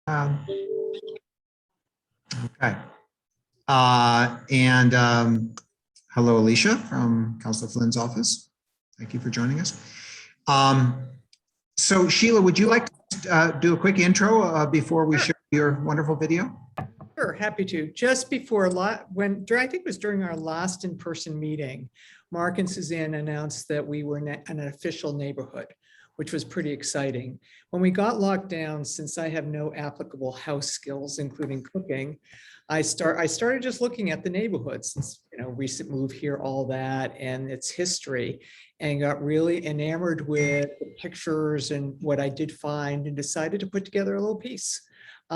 Okay. Hello, Alicia from Councilor Flynn's office. Thank you for joining us. So Sheila, would you like to do a quick intro before we share your wonderful video? Sure, happy to. Just before, I think it was during our last in-person meeting, Mark and Suzanne announced that we were an official neighborhood, which was pretty exciting. When we got locked down, since I have no applicable house skills, including cooking, I started just looking at the neighborhood since, recent move here, all that, and its history, and got really enamored with the pictures and what I did find, and decided to put together a little piece,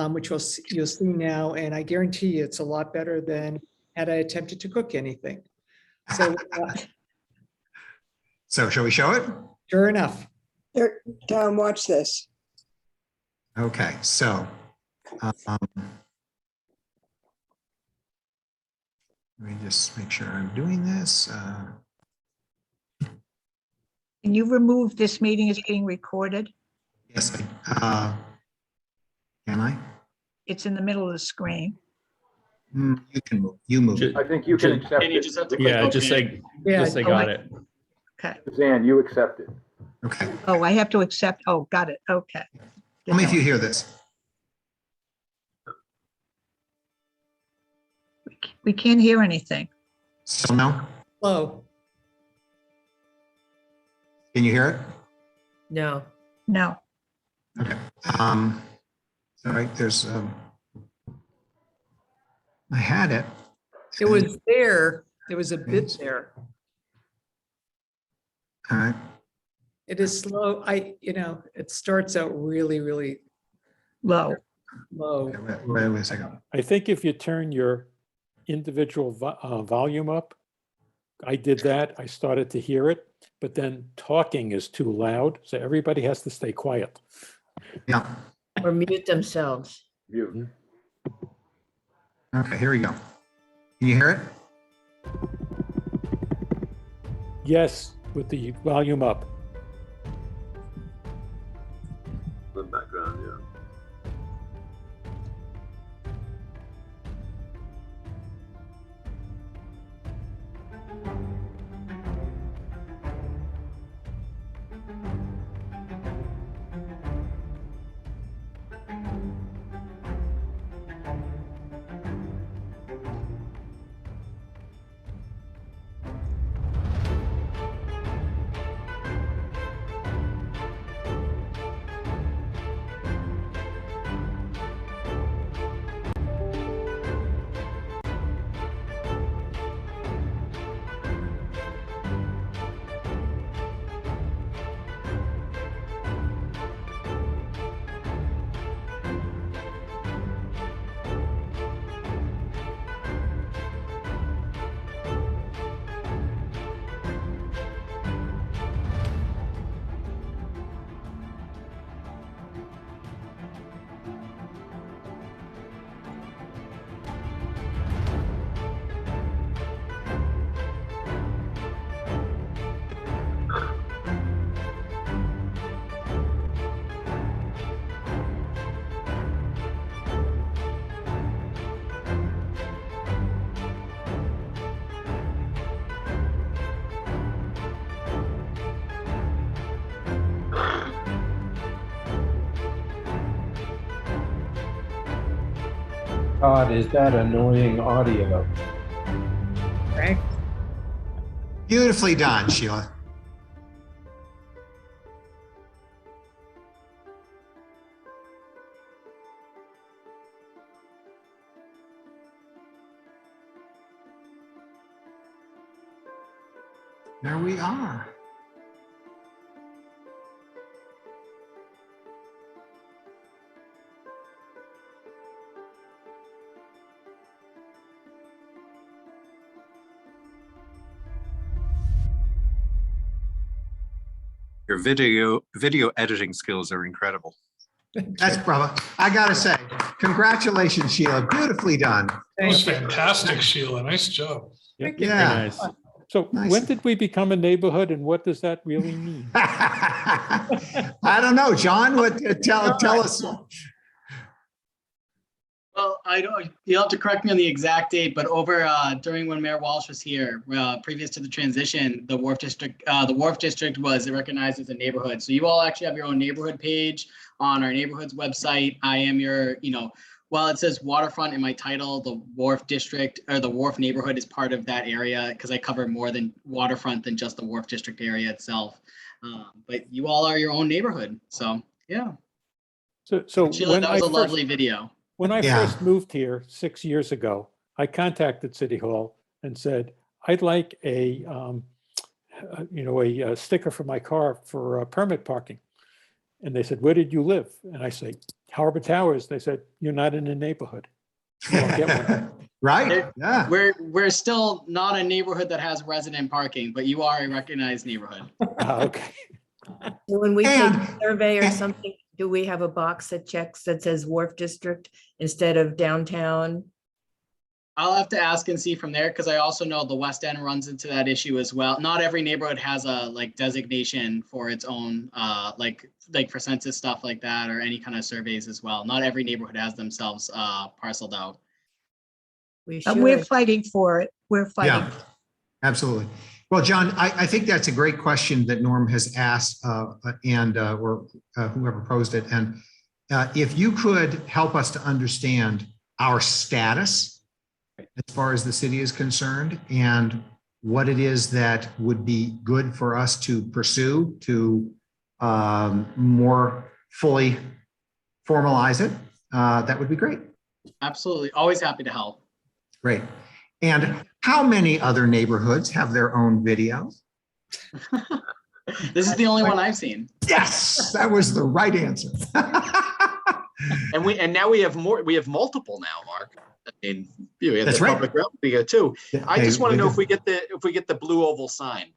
which you'll see now. And I guarantee you it's a lot better than had I attempted to cook anything. So, so shall we show it? Sure enough. Here, Tom, watch this. Okay, so let me just make sure I'm doing this. Can you remove this meeting is being recorded? Yes, can I? It's in the middle of the screen. You can move. You move. I think you can accept it. Just have to click just say Oh, got it. Okay. Suzanne, you accept it. Okay. Oh, I have to accept. Oh, got it. Okay. Tell me if you hear this. We can't hear anything. Still no? Hello. Can you hear it? No. No. Okay. All right. There's. I had it. It was there. There was a bit there. All right. It is slow. It starts out really, really Low. low. Okay, wait a second. I think if you turn your individual volume up, I did that. I started to hear it, but then talking is too loud. So everybody has to stay quiet. Yeah. Or mute themselves. You. Okay, here we go. Can you hear it? Yes, with the volume up. The background, yeah. Todd, is that annoying audio? Right? Beautifully done, Sheila. There we are. Your video editing skills are incredible. That's bravo. I gotta say, congratulations, Sheila. Beautifully done. That was fantastic, Sheila. Nice job. Yep, you. very Yeah. nice. So Nice. when did we become a neighborhood and what does that really mean? I don't know, John. What? Tell us. I don't, you'll have to correct me on the exact date, but over during when Mayor Walsh was here, previous to the transition, the Wharf District was recognized as a neighborhood. So you all actually have your own neighborhood page on our neighborhoods website. I am your, while it says waterfront in my title, the Wharf District or the Wharf neighborhood is part of that area because I cover more than waterfront than just the Wharf District area itself. But you all are your own neighborhood. So yeah. So Sheila, when that was a lovely video. When I Yeah. first moved here 6 years ago, I contacted City Hall and said, I'd like a sticker for my car for permit parking. And they said, where did you live? And I say, Harbor Towers. They said, you're not in a neighborhood. You won't get one. Right, yeah. We're still not a neighborhood that has resident parking, but you are a recognized neighborhood. Okay. When we take And- a survey or something, do we have a box that checks that says Wharf District instead of downtown? I'll have to ask and see from there because I also know the West End runs into that issue as well. Not every neighborhood has a designation for its own like for census stuff like that or any kind of surveys as well. Not every neighborhood has themselves parceled out. We We're should. fighting for it. We're fighting. Yeah, absolutely. Well, John, I think that's a great question that Norm has asked or whoever posed it. And if you could help us to understand our status as far as the city is concerned and what it is that would be good for us to pursue to more fully formalize it, that would be great. Absolutely. Always happy to help. Great. And how many other neighborhoods have their own video? This is the only one I've seen. Yes, that was the right answer. And now we have more. We have multiple now, Mark. I mean, we have That's the right. public realm video too. I just want to know do. if we get the blue oval sign.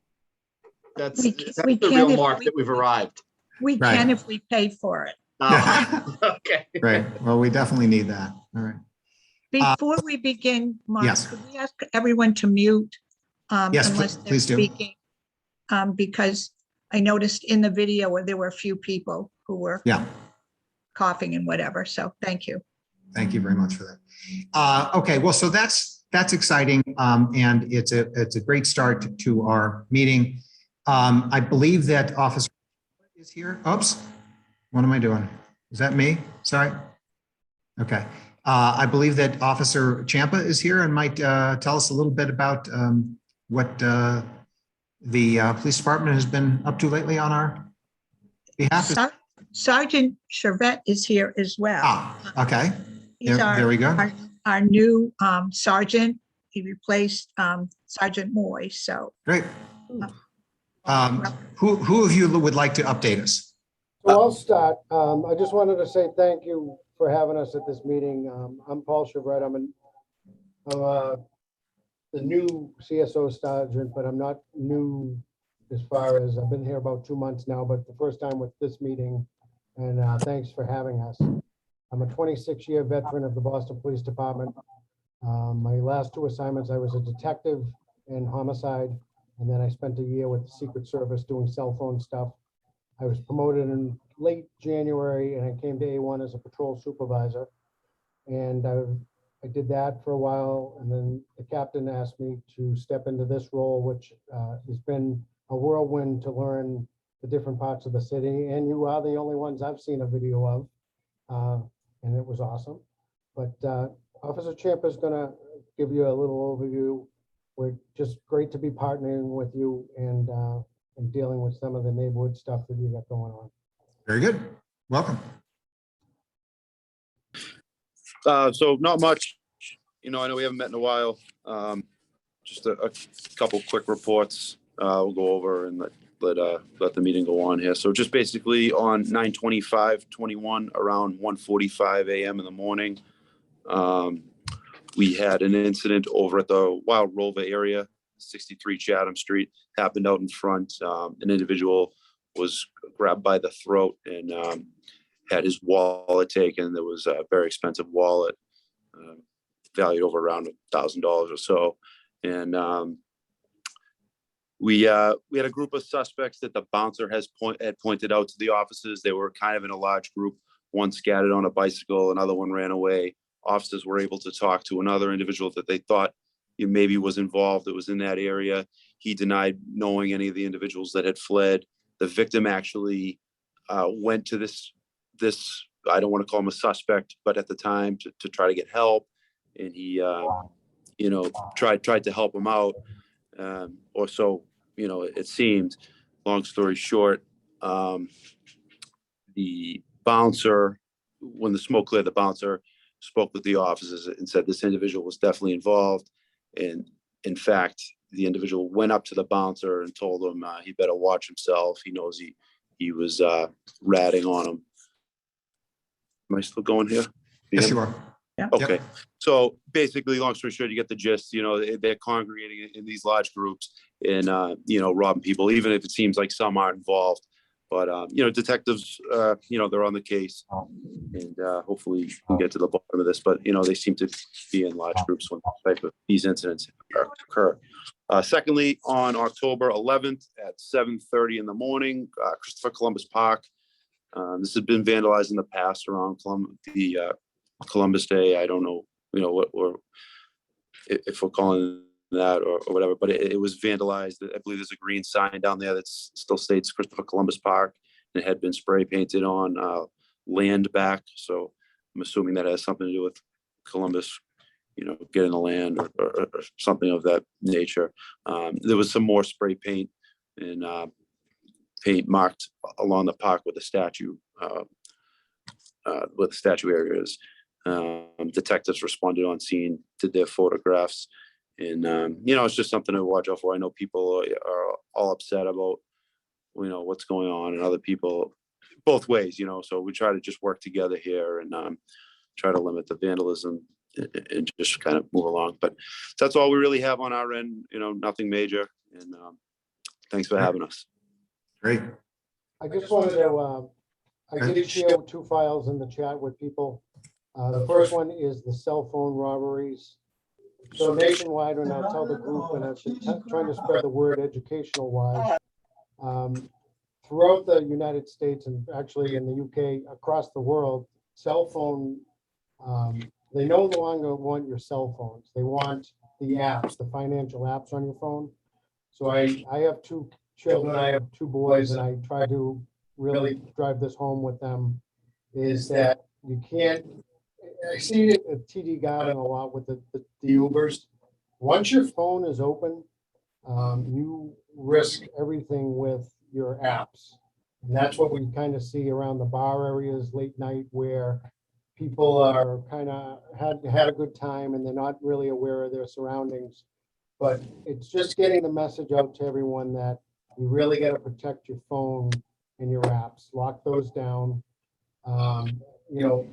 That's We the can real if mark we- that we've arrived. We Right. can if we pay for it. Okay. Right. Well, we definitely need that. All right. Before we begin, Mark, yes. could we ask everyone to mute? Yes, Unless they're please do. speaking? Because I noticed in the video where there were a few people who were Yeah. coughing and whatever. So thank you. Thank you very much for that. Okay. Well, so that's exciting. And it's a great start to our meeting. I believe that Officer is here. Oops. What am I doing? Is that me? Sorry. Okay. I believe that Officer Champa is here and might tell us a little bit about what the police department has been up to lately on our behalf. Sergeant Chervette is here as well. Okay. He's There we go. Our new sergeant. He replaced Sergeant Moy. So Great. Who of you would like to update us? So I'll start. I just wanted to say thank you for having us at this meeting. I'm Paul Chervette. I'm the new CSO sergeant, but I'm not new as far as I've been here about 2 months now, but the first time with this meeting. And thanks for having us. I'm a 26-year veteran of the Boston Police Department. My last 2 assignments, I was a detective in homicide, and then I spent a year with the Secret Service doing cell phone stuff. I was promoted in late January, and I came to A1 as a patrol supervisor. And I did that for a while, and then the captain asked me to step into this role, which has been a whirlwind to learn the different parts of the city. And you are the only ones I've seen a video of, and it was awesome. But Officer Champ is gonna give you a little overview. We're just great to be partnering with you and dealing with some of the neighborhood stuff that you got going on. Very good. Welcome. So not much, I know we haven't met in a while. Just a couple quick reports we'll go over and let the meeting go on here. So just basically on 9/25/21 around 1:45 a.m. in the morning, we had an incident over at the Wild Rover area, 63 Chatham Street, happened out in front. An individual was grabbed by the throat and had his wallet taken. There was a very expensive wallet, valued over around $1,000 or so. And we had a group of suspects that the bouncer had pointed out to the officers. They were kind of in a large group. One scattered on a bicycle, another one ran away officers were able to talk to another individual that they thought maybe was involved, that was in that area. He denied knowing any of the individuals that had fled. The victim actually went to this, I don't want to call him a suspect, but at the time to try to get help. And he, tried to help him out. Or so, it seemed. Long story short, the bouncer, when the smoke cleared, the bouncer spoke with the officers and said this individual was definitely involved. And in fact, the individual went up to the bouncer and told him he better watch himself. He knows he was ratting on him. Am I still going here? Yes, you are. Yeah. Okay. So basically, long story short, you get the gist. They're congregating in these large groups and robbing people, even if it seems like some aren't involved. But detectives, they're on the case, and hopefully we can get to the bottom of this. But they seem to be in large groups when these incidents occur. Secondly, on October 11th at 7:30 in the morning, Christopher Columbus Park. This has been vandalized in the past around Columbus Day. I don't know, if we're calling that or whatever, but it was vandalized. I believe there's a green sign down there that still states Christopher Columbus Park, and it had been spray painted on land back. So I'm assuming that has something to do with Columbus, getting the land or something of that nature. There was some more spray paint and paint marked along the park where the statue area is. Detectives responded on scene, did their photographs, and it's just something to watch out for. I know people are all upset about what's going on, and other people both ways, so we try to just work together here and try to limit the vandalism and just kind of move along. But that's all we really have on our end, nothing major. And thanks for having us. Great. I just wanted to, I did share 2 files in the chat with people. The first one is the cell phone robberies. So nationwide, and I'll tell the group, and I've been trying to spread the word educational wise. Throughout the United States and actually in the UK, across the world, cell phone, they no longer want your cell phones. They want the apps, the financial apps on your phone. So I have 2 children, I have 2 boys, and I try to really drive this home with them, is that you can't, I see it at TD Garden a lot with the Ubers. Once your phone is open, you risk everything with your apps. And that's what we kind of see around the bar areas late night, where people are kind of had a good time and they're not really aware of their surroundings. But it's just getting the message out to everyone that you really got to protect your phone and your apps, lock those down.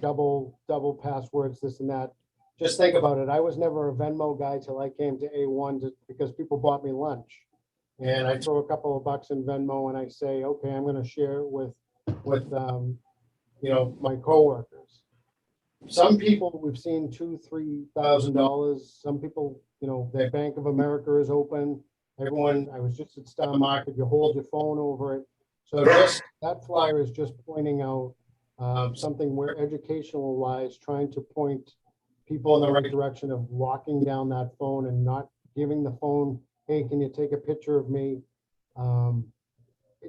Double passwords, this and that. Just think about it. I was never a Venmo guy till I came to A1 because people bought me lunch. And I throw a couple of bucks in Venmo and I say, okay, I'm going to share it with my coworkers. Some people we've seen $2,000-$3,000. Some people, their Bank of America is open. Everyone, I was just at Star Market, you hold your phone over it. So that flyer is just pointing out something where educational wise, trying to point people in the right direction of locking down that phone and not giving the phone, hey, can you take a picture of me? And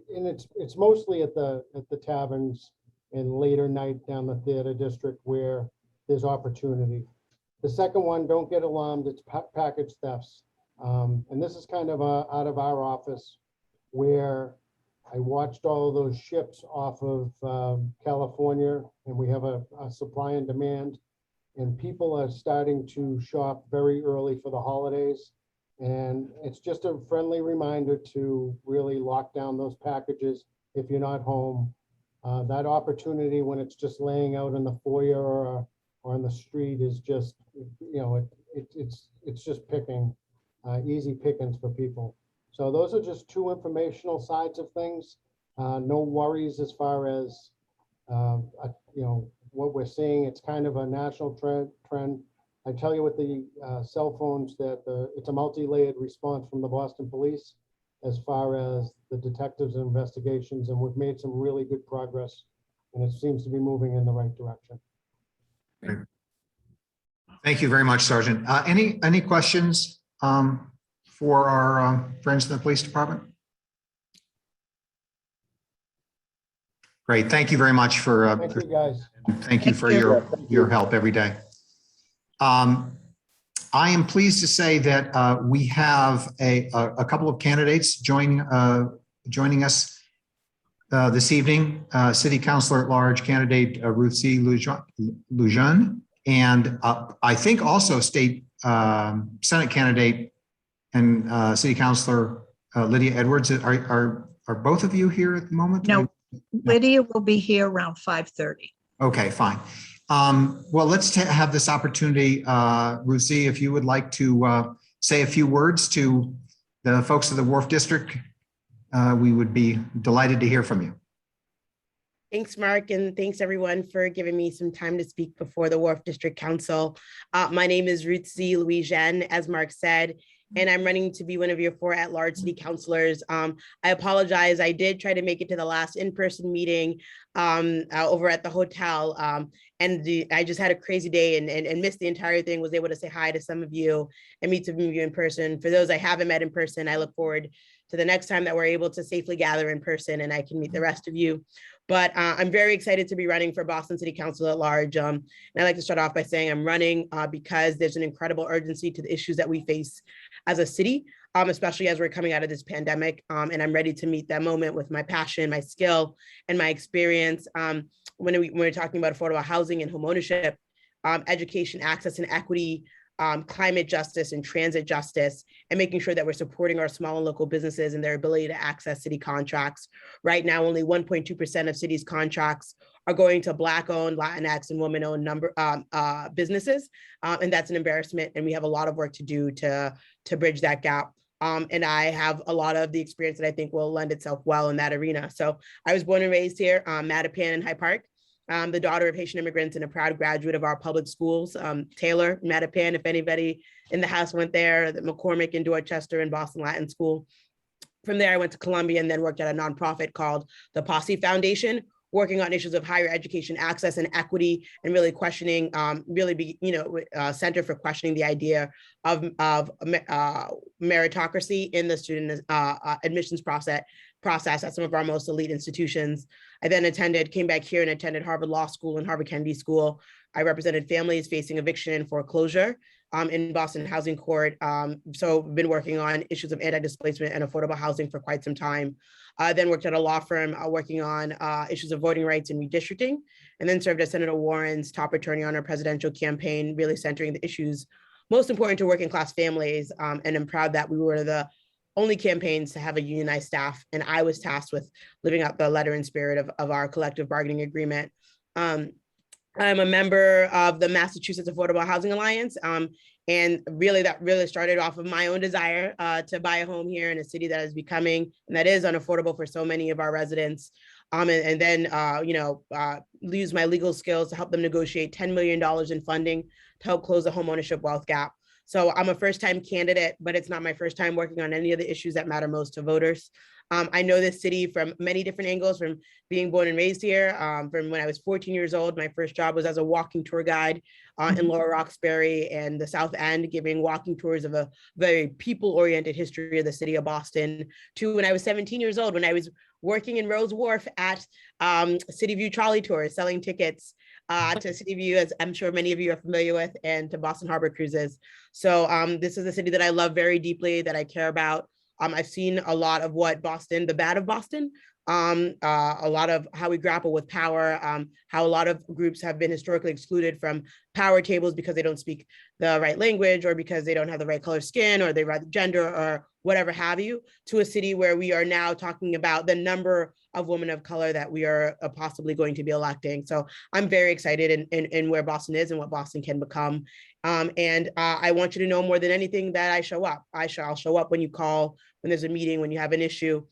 it's mostly at the taverns and later night down the theater district where there's opportunity. The second one, don't get alarmed, it's package thefts. And this is kind of out of our office, where I watched all of those ships off of California, and we have a supply and demand, and people are starting to shop very early for the holidays. And it's just a friendly reminder to really lock down those packages if you're not home. That opportunity when it's just laying out in the foyer or on the street is just, it's just picking, easy pickings for people. So those are just 2 informational sides of things. No worries as far as, what we're seeing. It's kind of a national trend. I tell you with the cell phones that it's a multi-layered response from the Boston Police as far as the detectives and investigations, and we've made some really good progress, and it seems to be moving in the right direction. Thank you very much, Sergeant. Any questions for our friends in the police department? Great. Thank you very much for. Thank you, guys. Thank you for your help every day. I am pleased to say that we have a couple of candidates joining us this evening. City Councilor at Large candidate Ruthzee Louijeune, and I think also state Senate candidate and City Councilor Lydia Edwards. Are both of you here at the moment? No, Lydia will be here around 5:30. Okay, fine. Well, let's have this opportunity, Ruthzee, if you would like to say a few words to the folks of the Wharf District, we would be delighted to hear from you. Thanks, Mark, and thanks everyone for giving me some time to speak before the Wharf District Council. My name is Ruthzee Louijeune, as Mark said, and I'm running to be one of your 4 at-large city councilors. I apologize. I did try to make it to the last in-person meeting over at the hotel, and I just had a crazy day and missed the entire thing. Was able to say hi to some of you and meet some of you in person. For those I haven't met in person, I look forward to the next time that we're able to safely gather in person and I can meet the rest of you. But I'm very excited to be running for Boston City Council at Large. And I'd like to start off by saying I'm running because there's an incredible urgency to the issues that we face as a city, especially as we're coming out of this pandemic. And I'm ready to meet that moment with my passion, my skill, and my experience. When we're talking about affordable housing and homeownership, education, access, and equity, climate justice and transit justice, and making sure that we're supporting our small and local businesses and their ability to access city contracts. Right now, only 1.2% of cities' contracts are going to Black-owned, Latinx, and women-owned businesses, and that's an embarrassment. And we have a lot of work to do to bridge that gap. And I have a lot of the experience that I think will lend itself well in that arena. So I was born and raised here, Mattapan and Hyde Park. The daughter of Haitian immigrants and a proud graduate of our public schools, Taylor, Mattapan, if anybody in the house went there, the McCormick in Dorchester and Boston Latin School. From there, I went to Columbia and then worked at a nonprofit called the Posse Foundation, working on issues of higher education access and equity, and really questioning, center for questioning the idea of meritocracy in the student admissions process at some of our most elite institutions. I then came back here and attended Harvard Law School and Harvard Kennedy School. I represented families facing eviction and foreclosure in Boston Housing Court. So been working on issues of anti-displacement and affordable housing for quite some time. Then worked at a law firm working on issues of voting rights and redistricting, and then served as Senator Warren's top attorney on our presidential campaign, really centering the issues most important to working class families. And I'm proud that we were the only campaigns to have a unionized staff, and I was tasked with living out the letter and spirit of our collective bargaining agreement. I'm a member of the Massachusetts Affordable Housing Alliance, and that started off of my own desire to buy a home here in a city that is becoming, and that is unaffordable for so many of our residents. And then use my legal skills to help them negotiate $10 million in funding to help close the homeownership wealth gap. So I'm a first-time candidate, but it's not my first time working on any of the issues that matter most to voters. I know this city from many different angles, from being born and raised here. From when I was 14 years old, my first job was as a walking tour guide in Lower Roxbury and the South End, giving walking tours of a very people-oriented history of the city of Boston, to when I was 17 years old, when I was working in Rose Wharf at City View trolley tours, selling tickets to City View, as I'm sure many of you are familiar with, and to Boston Harbor cruises. So this is a city that I love very deeply, that I care about. I've seen a lot of what Boston, the bad of Boston, a lot of how we grapple with power, how a lot of groups have been historically excluded from power tables because they don't speak the right language, or because they don't have the right color skin, or they right gender, or whatever have you, to a city where we are now talking about the number of women of color that we are possibly going to be electing. So I'm very excited in where Boston is and what Boston can become. And I want you to know more than anything that I show up. I'll show up when you call, when there's a meeting, when you have an issue,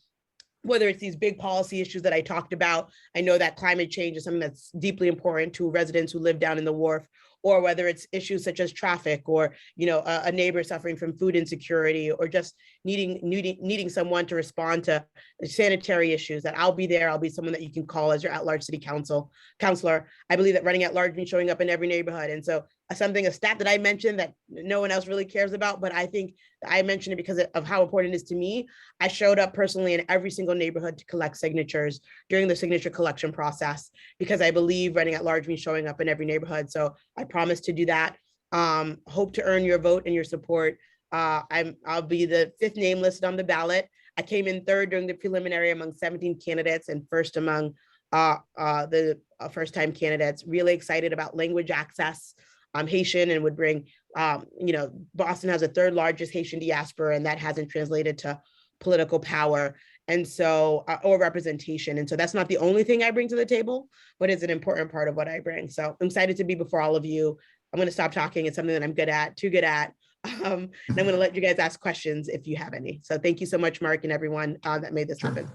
whether it's these big policy issues that I talked about. I know that climate change is something that's deeply important to residents who live down in the Wharf, or whether it's issues such as traffic, or a neighbor suffering from food insecurity, or just needing someone to respond to sanitary issues, that I'll be there. I'll be someone that you can call as your at-large city councilor. I believe that running at large means showing up in every neighborhood. And so a stat that I mentioned that no one else really cares about, but I think I mentioned it because of how important it is to me. I showed up personally in every single neighborhood to collect signatures during the signature collection process, because I believe running at large means showing up in every neighborhood. So I promise to do that. Hope to earn your vote and your support. I'll be the 5th name listed on the ballot. I came in 3rd during the preliminary among 17 candidates and 1st among the first-time candidates. Really excited about language access. I'm Haitian and would bring, Boston has a 3rd largest Haitian diaspora, and that hasn't translated to political power. And so, or representation. And so that's not the only thing I bring to the table, but it's an important part of what I bring. So I'm excited to be before all of you. I'm going to stop talking. It's something that I'm too good at. And I'm going to let you guys ask questions if you have any. So thank you so much, Mark, and everyone that made this happen.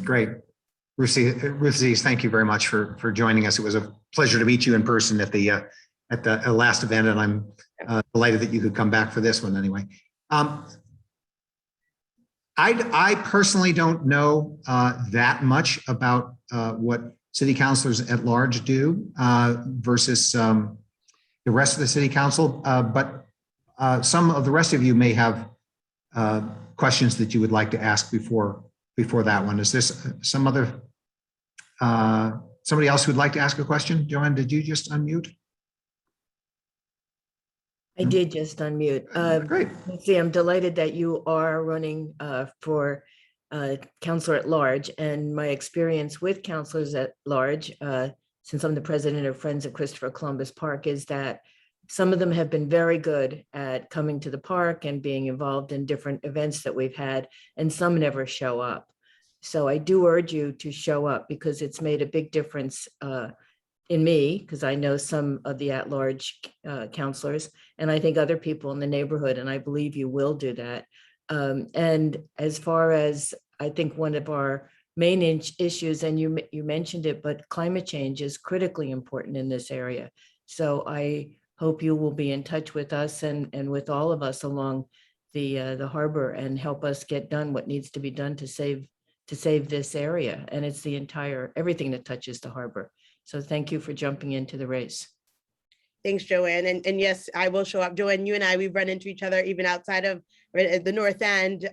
Great. Ruthzee, thank you very much for joining us. It was a pleasure to meet you in person at the last event, and I'm delighted that you could come back for this one anyway. I personally don't know that much about what city councilors at large do versus the rest of the city council, but some of the rest of you may have questions that you would like to ask before that one. Is this somebody else who would like to ask a question? Joanne, did you just unmute? I did just unmute. Great. Let's see, I'm delighted that you are running for Councilor at Large, and my experience with councilors at large, since I'm the president of Friends of Christopher Columbus Park, is that some of them have been very good at coming to the park and being involved in different events that we've had, and some never show up. So I do urge you to show up, because it's made a big difference in me, because I know some of the at-large counselors, and I think other people in the neighborhood, and I believe you will do that. And as far as, I think one of our main issues, and you mentioned it, but climate change is critically important in this area. So I hope you will be in touch with us and with all of us along the harbor, and help us get done what needs to be done to save this area. And it's everything that touches the harbor. So thank you for jumping into the race. Thanks, Joanne. And yes, I will show up. Joanne, you and I, we've run into each other even outside of the North End.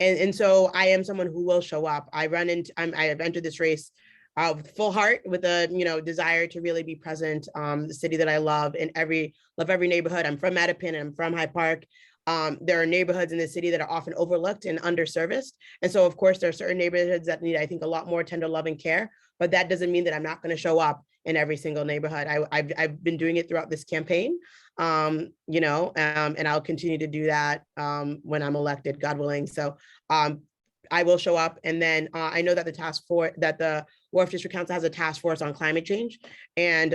And so I am someone who will show up. I have entered this race with full heart, with a desire to really be present. The city that I love, love every neighborhood. I'm from Mattapan and I'm from Hyde Park. There are neighborhoods in the city that are often overlooked and underserviced. And so, of course, there are certain neighborhoods that need, I think, a lot more tender love and care, but that doesn't mean that I'm not going to show up in every single neighborhood. I've been doing it throughout this campaign, and I'll continue to do that when I'm elected, God willing. So I will show up. And then I know that the Wharf District Council has a task force on climate change, and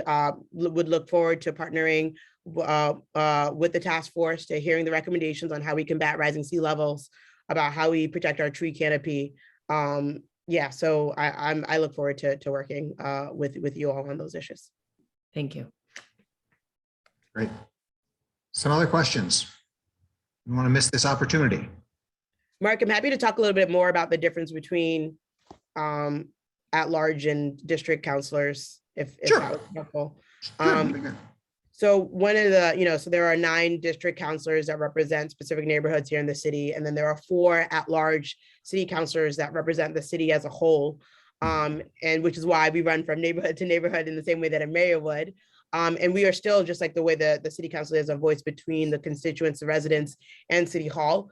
would look forward to partnering with the task force, to hearing the recommendations on how we combat rising sea levels, about how we protect our tree canopy. So I look forward to working with you all on those issues. Thank you. Great. Some other questions? You want to miss this opportunity? Mark, I'm happy to talk a little bit more about the difference between at-large and district councilors, if that was helpful. So one of the, so there are 9 district councilors that represent specific neighborhoods here in the city. And then there are 4 at-large city councilors that represent the city as a whole. And which is why we run from neighborhood to neighborhood in the same way that a mayor would. And we are still, just like the way the city council has a voice between the constituents, the residents, and City Hall.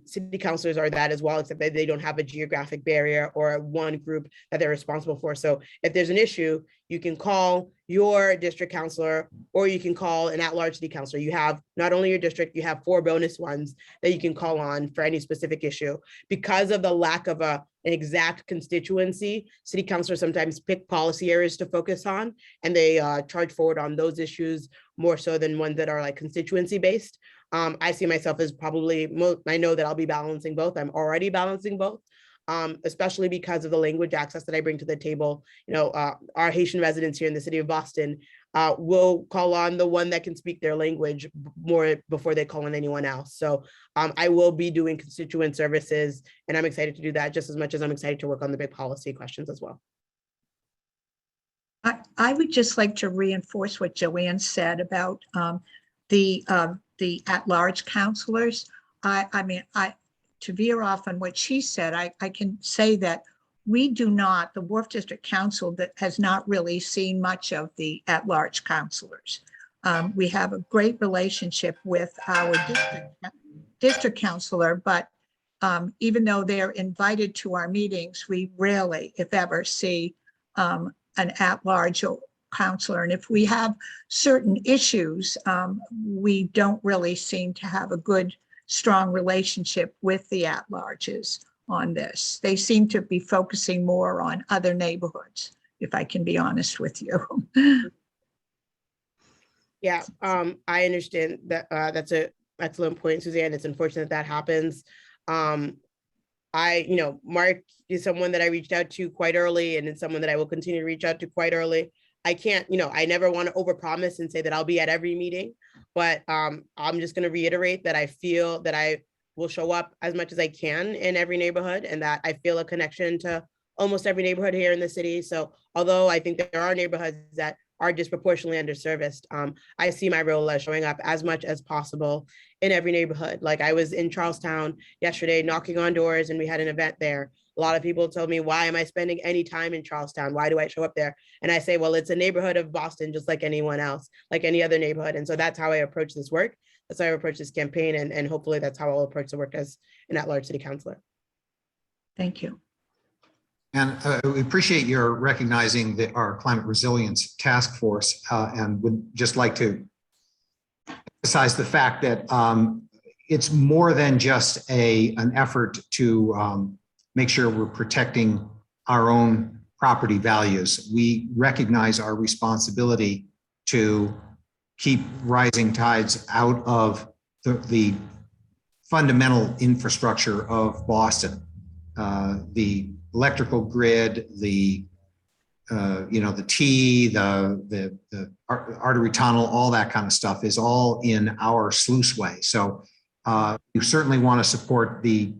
City councilors are that as well, except that they don't have a geographic barrier or one group that they're responsible for. So if there's an issue, you can call your district councilor, or you can call an at-large city councilor. You have not only your district, you have 4 bonus ones that you can call on for any specific issue. Because of the lack of an exact constituency, city councilors sometimes pick policy areas to focus on, and they charge forward on those issues more so than ones that are like constituency based. I see myself as I know that I'll be balancing both. I'm already balancing both, especially because of the language access that I bring to the table. Our Haitian residents here in the city of Boston will call on the one that can speak their language more before they call on anyone else. So I will be doing constituent services, and I'm excited to do that just as much as I'm excited to work on the big policy questions as well. I would just like to reinforce what Joanne said about the at-large counselors. To veer off on what she said, I can say that we do not, the Wharf District Council that has not really seen much of the at-large counselors. We have a great relationship with our district counselor, but even though they're invited to our meetings, we rarely, if ever, see an at-large counselor. And if we have certain issues, we don't really seem to have a good, strong relationship with the at-larges on this. They seem to be focusing more on other neighborhoods, if I can be honest with you. Yeah, I understand that. That's an excellent point, Suzanne. It's unfortunate that happens. Mark is someone that I reached out to quite early, and it's someone that I will continue to reach out to quite early. I can't, I never want to overpromise and say that I'll be at every meeting, but I'm just going to reiterate that I feel that I will show up as much as I can in every neighborhood, and that I feel a connection to almost every neighborhood here in the city. So although I think there are neighborhoods that are disproportionately underserviced, I see my role as showing up as much as possible in every neighborhood. Like I was in Charlestown yesterday knocking on doors, and we had an event there. A lot of people told me, why am I spending any time in Charlestown? Why do I show up there? And I say, well, it's a neighborhood of Boston, just like anyone else, like any other neighborhood. And so that's how I approach this work. That's how I approach this campaign. And hopefully that's how I'll approach the work as an at-large city councilor. Thank you. And we appreciate your recognizing our climate resilience task force, and would just like to emphasize the fact that it's more than just an effort to make sure we're protecting our own property values. We recognize our responsibility to keep rising tides out of the fundamental infrastructure of Boston. The electrical grid, the T, the artery tunnel, all that kind of stuff is all in our sluiceway. So we certainly want to support the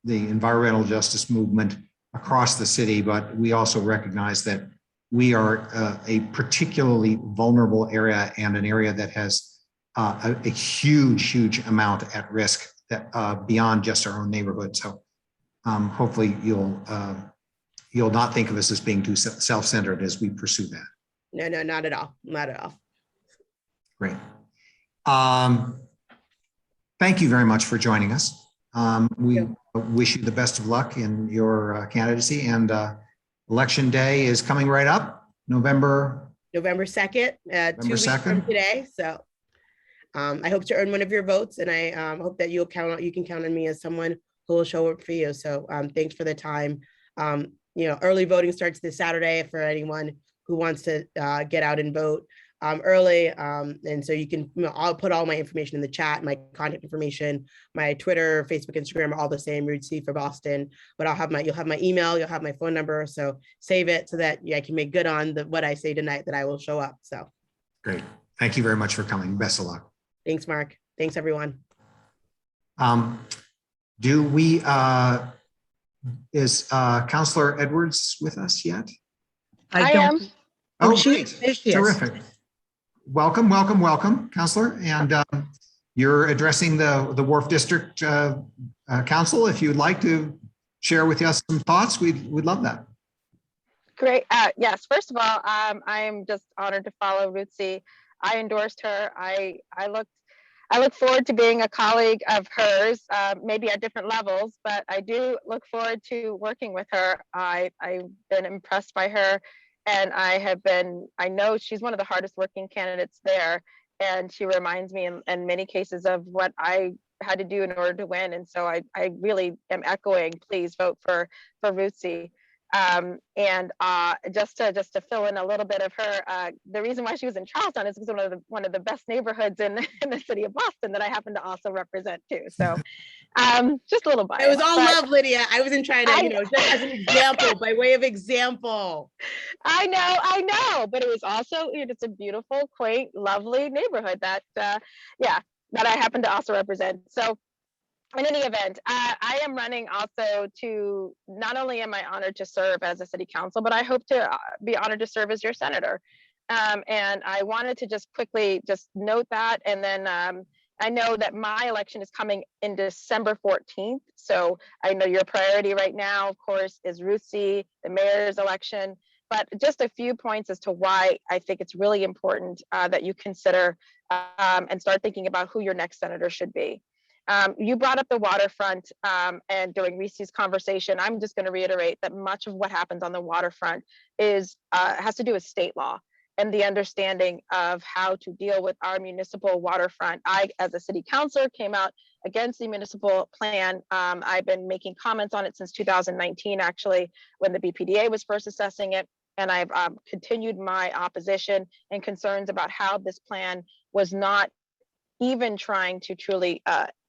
environmental justice movement across the city, but we also recognize that we are a particularly vulnerable area, and an area that has a huge amount at risk that beyond just our own neighborhood. So hopefully you'll not think of us as being too self-centered as we pursue that. No, not at all. Not at all. Great. Thank you very much for joining us. We wish you the best of luck in your candidacy, and election day is coming right up, November 2nd, 2 weeks from today. So I hope to earn one of your votes, and I hope that you can count on me as someone who will show up for you. So thanks for the time. Early voting starts this Saturday for anyone who wants to get out and vote early. And so you can, I'll put all my information in the chat, my contact information, my Twitter, Facebook, Instagram are all the same, Ruthzee for Boston, but you'll have my email, you'll have my phone number. So save it so that I can make good on what I say tonight, that I will show up. So great. Thank you very much for coming. Best of luck. Thanks, Mark. Thanks, everyone. Is Councilor Edwards with us yet? I am. Oh, great. Terrific. Welcome, Councilor. And you're addressing the Wharf District Council. If you'd like to share with us some thoughts, we'd love that. Great. Yes, first of all, I am just honored to follow Ruthzee. I endorsed her. I look forward to being a colleague of hers, maybe at different levels, but I do look forward to working with her. I've been impressed by her, and I know she's one of the hardest working candidates there, and she reminds me in many cases of what I had to do in order to win. And so I really am echoing, please vote for Ruthzee. And just to fill in a little bit of her, the reason why she was in Charlestown is because one of the best neighborhoods in the city of Boston that I happen to also represent too. So just a little bias. It was all love, Lydia. I wasn't trying to, just as an example, by way of example. I know, but it was also, it's a beautiful, quaint, lovely neighborhood that I happen to also represent. So in any event, I am running also to, not only am I honored to serve as a city council, but I hope to be honored to serve as your senator. And I wanted to just quickly just note that. And then I know that my election is coming in December 14th. So I know your priority right now, of course, is Ruthzee, the mayor's election. But just a few points as to why I think it's really important that you consider and start thinking about who your next senator should be. You brought up the waterfront, and during Reese's conversation, I'm just going to reiterate that much of what happens on the waterfront is has to do with state law and the understanding of how to deal with our municipal waterfront. I, as a city councilor, came out against the municipal plan. I've been making comments on it since 2019, actually, when the BPDA was first assessing it. And I've continued my opposition and concerns about how this plan was not even trying to truly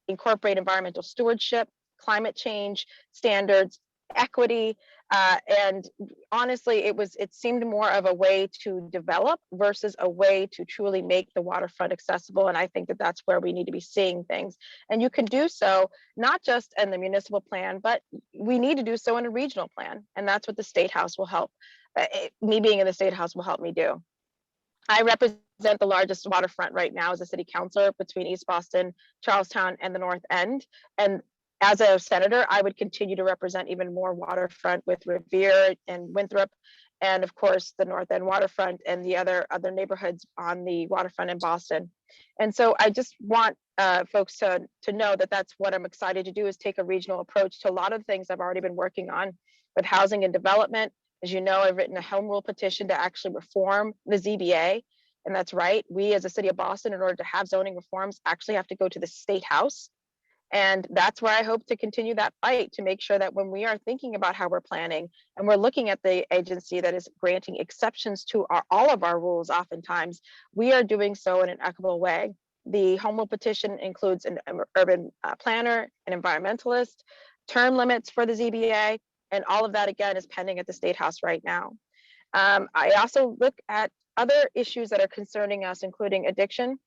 incorporate environmental stewardship, climate change standards, equity, and honestly, it seemed more of a way to develop versus a way to truly make the waterfront accessible. And I think that that's where we need to be seeing things. And you can do so not just in the municipal plan, but we need to do so in a regional plan. And that's what the State House will help. Me being in the State House will help me do. I represent the largest waterfront right now as a city councilor between East Boston, Charlestown, and the North End. And as a senator, I would continue to represent even more waterfront with Revere and Winthrop, and of course the North End waterfront and the other neighborhoods on the waterfront in Boston. And so I just want folks to know that that's what I'm excited to do, is take a regional approach to a lot of the things I've already been working on with housing and development. As you know, I've written a home rule petition to actually reform the ZBA. And that's right. We as a city of Boston, in order to have zoning reforms, actually have to go to the State House. And that's where I hope to continue that fight, to make sure that when we are thinking about how we're planning and we're looking at the agency that is granting exceptions to all of our rules, oftentimes, we are doing so in an equitable way. The home rule petition includes an urban planner, an environmentalist, term limits for the ZBA, and all of that, again, is pending at the State House right now. I also look at other issues that are concerning us, including addiction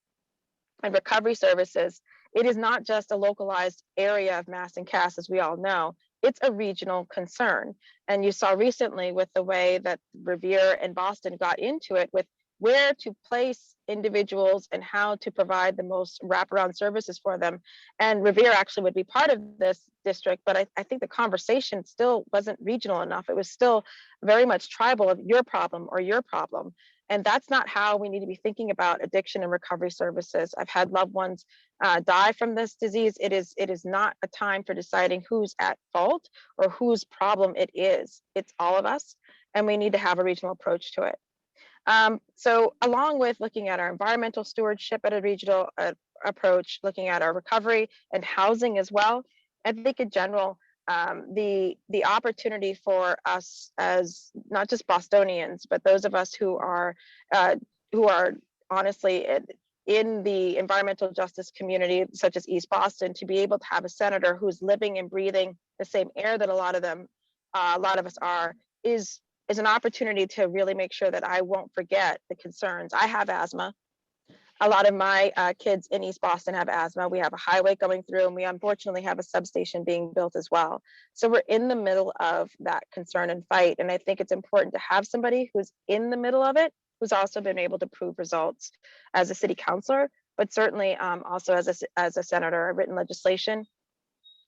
and recovery services. It is not just a localized area of Mass and Cass, as we all know. It's a regional concern. And you saw recently with the way that Revere and Boston got into it with where to place individuals and how to provide the most wraparound services for them. And Revere actually would be part of this district, but I think the conversation still wasn't regional enough. It was still very much tribal, of your problem or your problem. And that's not how we need to be thinking about addiction and recovery services. I've had loved ones die from this disease. It is not a time for deciding who's at fault or whose problem it is. It's all of us, and we need to have a regional approach to it. So along with looking at our environmental stewardship at a regional approach, looking at our recovery and housing as well, I think in general, the opportunity for us as not just Bostonians, but those of us who are honestly in the environmental justice community, such as East Boston, to be able to have a senator who's living and breathing the same air that a lot of us are, is an opportunity to really make sure that I won't forget the concerns. I have asthma. A lot of my kids in East Boston have asthma. We have a highway going through, and we unfortunately have a substation being built as well. So we're in the middle of that concern and fight. And I think it's important to have somebody who's in the middle of it, who's also been able to prove results as a city councilor, but certainly also as a senator. I've written legislation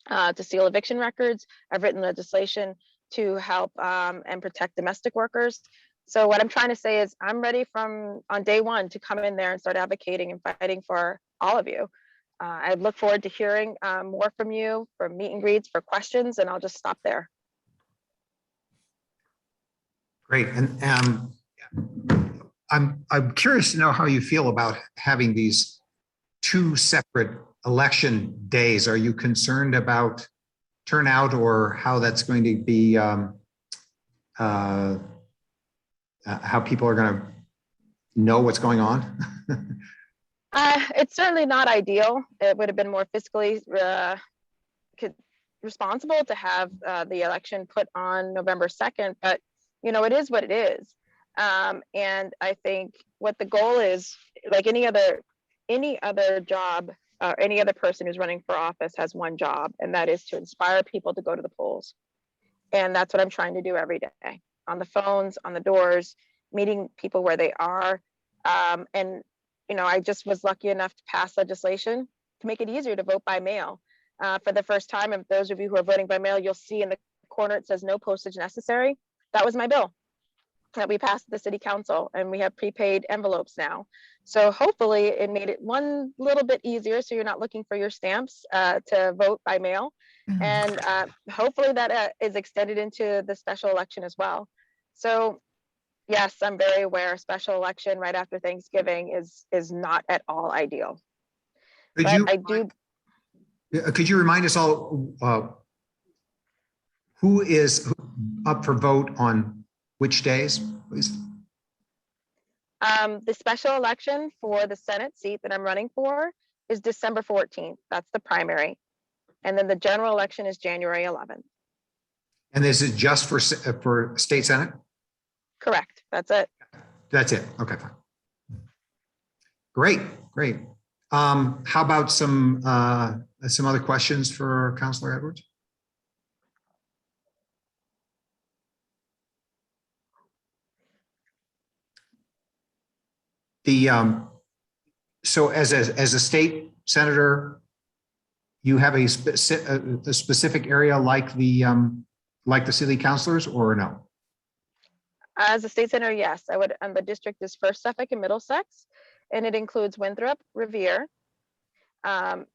to seal eviction records. I've written legislation to help and protect domestic workers. So what I'm trying to say is I'm ready on day one to come in there and start advocating and fighting for all of you. I look forward to hearing more from you, for meet and greets, for questions, and I'll just stop there. Great. And I'm curious to know how you feel about having these two separate election days. Are you concerned about turnout or how that's going to be, how people are going to know what's going on? It's certainly not ideal. It would have been more fiscally responsible to have the election put on November 2nd, but it is what it is. And I think what the goal is, like any other job any other person who's running for office has one job, and that is to inspire people to go to the polls. And that's what I'm trying to do every day, on the phones, on the doors, meeting people where they are. And, you know, I just was lucky enough to pass legislation to make it easier to vote by mail. For the first time, and those of you who are voting by mail, you'll see in the corner, it says no postage necessary. That was my bill that we passed at the city council, and we have prepaid envelopes now. So hopefully it made it one little bit easier, so you're not looking for your stamps to vote by mail. And hopefully that is extended into the special election as well. So yes, I'm very aware a special election right after Thanksgiving is not at all ideal. Could you remind us all who is up for vote on which days, please? The special election for the Senate seat that I'm running for is December 14th. That's the primary. And then the general election is January 11th. And this is just for state Senate? Correct. That's it. That's it. Okay, fine. Great, great. How about some other questions for Councilor Edwards? So as a state senator, you have a specific area like the city councilors, or no? As a state senator, yes, I would. And the district is First Suffolk and Middlesex, and it includes Winthrop, Revere, and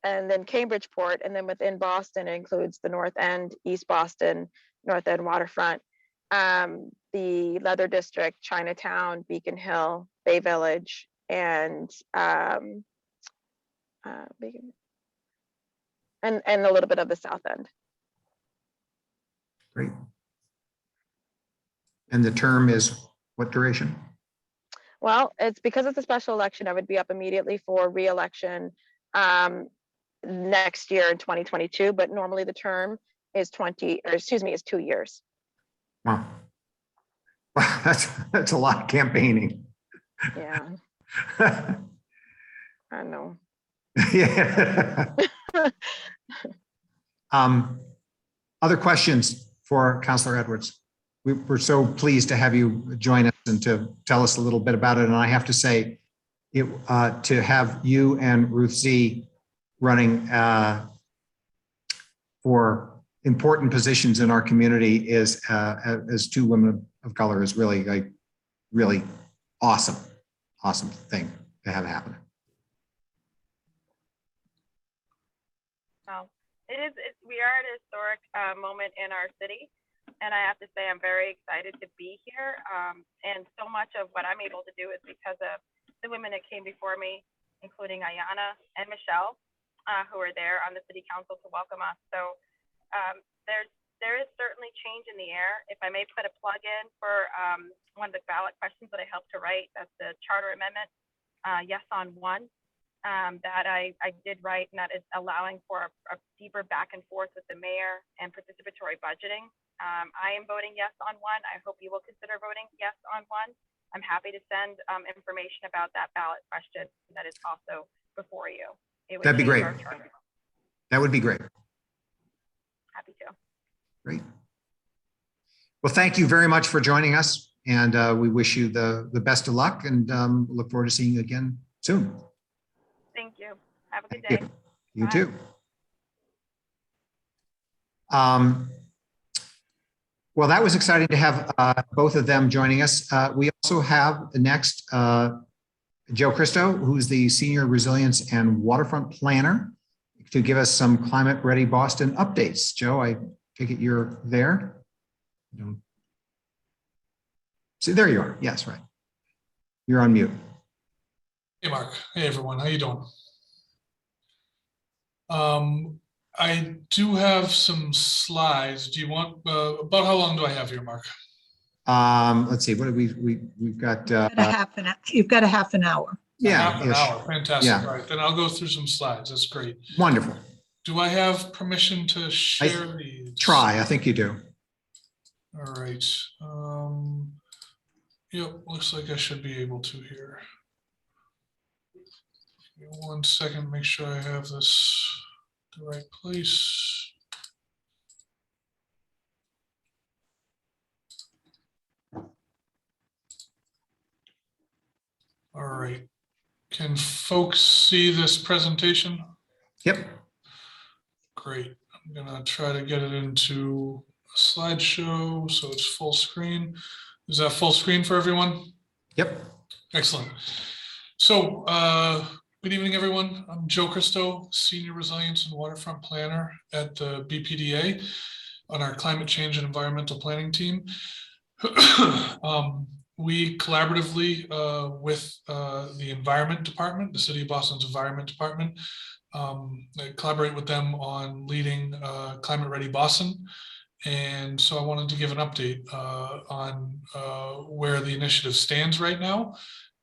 then Cambridgeport, and then within Boston, it includes the North End, East Boston, North End waterfront, the Leather District, Chinatown, Beacon Hill, Bay Village, and a little bit of the South End. Great. And the term is what duration? Well, it's because it's a special election, I would be up immediately for re-election next year in 2022, but normally the term is 2 years. Wow. Wow, that's a lot of campaigning. Yeah. I know. Yeah. Other questions for Councilor Edwards? We're so pleased to have you join us and to tell us a little bit about it. And I have to say, to have you and Ruthzee running for important positions in our community is, as two women of color, is really like really awesome thing to have happen. Well, we are at a historic moment in our city. And I have to say, I'm very excited to be here. And so much of what I'm able to do is because of the women that came before me, including Ayanna and Michelle, who are there on the city council to welcome us. So there is certainly change in the air. If I may put a plug in for one of the ballot questions that I helped to write, that's the charter amendment, yes on one, that I did write, and that is allowing for a deeper back and forth with the mayor and participatory budgeting. I am voting yes on one. I hope you will consider voting yes on one. I'm happy to send information about that ballot question that is also before you. That'd be great. That would be great. Happy to. Great. Well, thank you very much for joining us, and we wish you the best of luck, and look forward to seeing you again soon. Thank you. Have a good day. You Bye. too. Well, that was exciting to have both of them joining us. We also have the next Joe Christo, who's the Senior Resilience and Waterfront Planner, to give us some Climate Ready Boston updates. Joe, I take it you're there? See, there you are. Yes, right. You're on mute. Hey, Mark. Hey, everyone. How you doing? I do have some slides. Do you want, about how long do I have here, Mark? Let's see, what do we've got? You've got a half an hour. Half an Yeah. hour. Fantastic. Yeah. All right, then I'll go through some slides. That's great. Wonderful. Do I have permission to share these? Try, I think you do. All right. Yep, looks like I should be able to here. Give me 1 second, make sure I have this the right place. All right. Can folks see this presentation? Yep. Great. I'm gonna try to get it into a slideshow so it's full screen. Is that full screen for everyone? Yep. Excellent. So, good evening, everyone. I'm Joe Christo, Senior Resilience and Waterfront Planner at the BPDA on our Climate Change and Environmental Planning team. We collaboratively with the Environment Department, the City of Boston's Environment Department, collaborate with them on leading Climate Ready Boston. And so I wanted to give an update on where the initiative stands right now,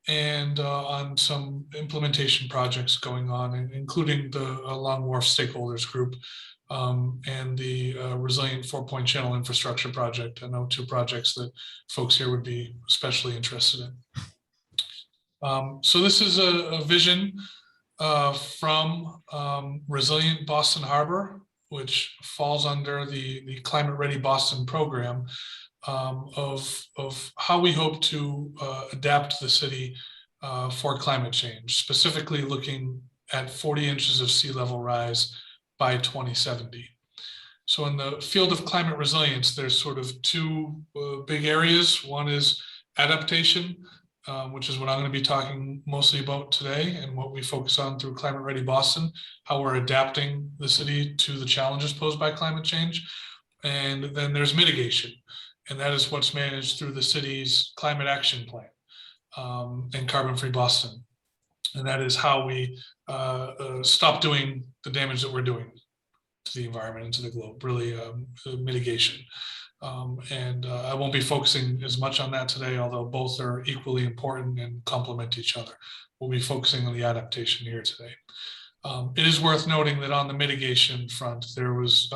and on some implementation projects going on, including the Long Wharf Stakeholders Group and the Resilient 4-Point Channel Infrastructure Project. I know 2 projects that folks here would be especially interested in. So this is a vision from Resilient Boston Harbor, which falls under the Climate Ready Boston program, of how we hope to adapt the city for climate change, specifically looking at 40 inches of sea level rise by 2070. So in the field of climate resilience, there's sort of 2 big areas. One is adaptation, which is what I'm going to be talking mostly about today, and what we focus on through Climate Ready Boston, how we're adapting the city to the challenges posed by climate change. And then there's mitigation, and that is what's managed through the city's climate action plan and Carbon Free Boston. And that is how we stop doing the damage that we're doing to the environment and to the globe, really mitigation. I won't be focusing as much on that today, although both are equally important and complement each other. We'll be focusing on the adaptation here today. It is worth noting that on the mitigation front, there was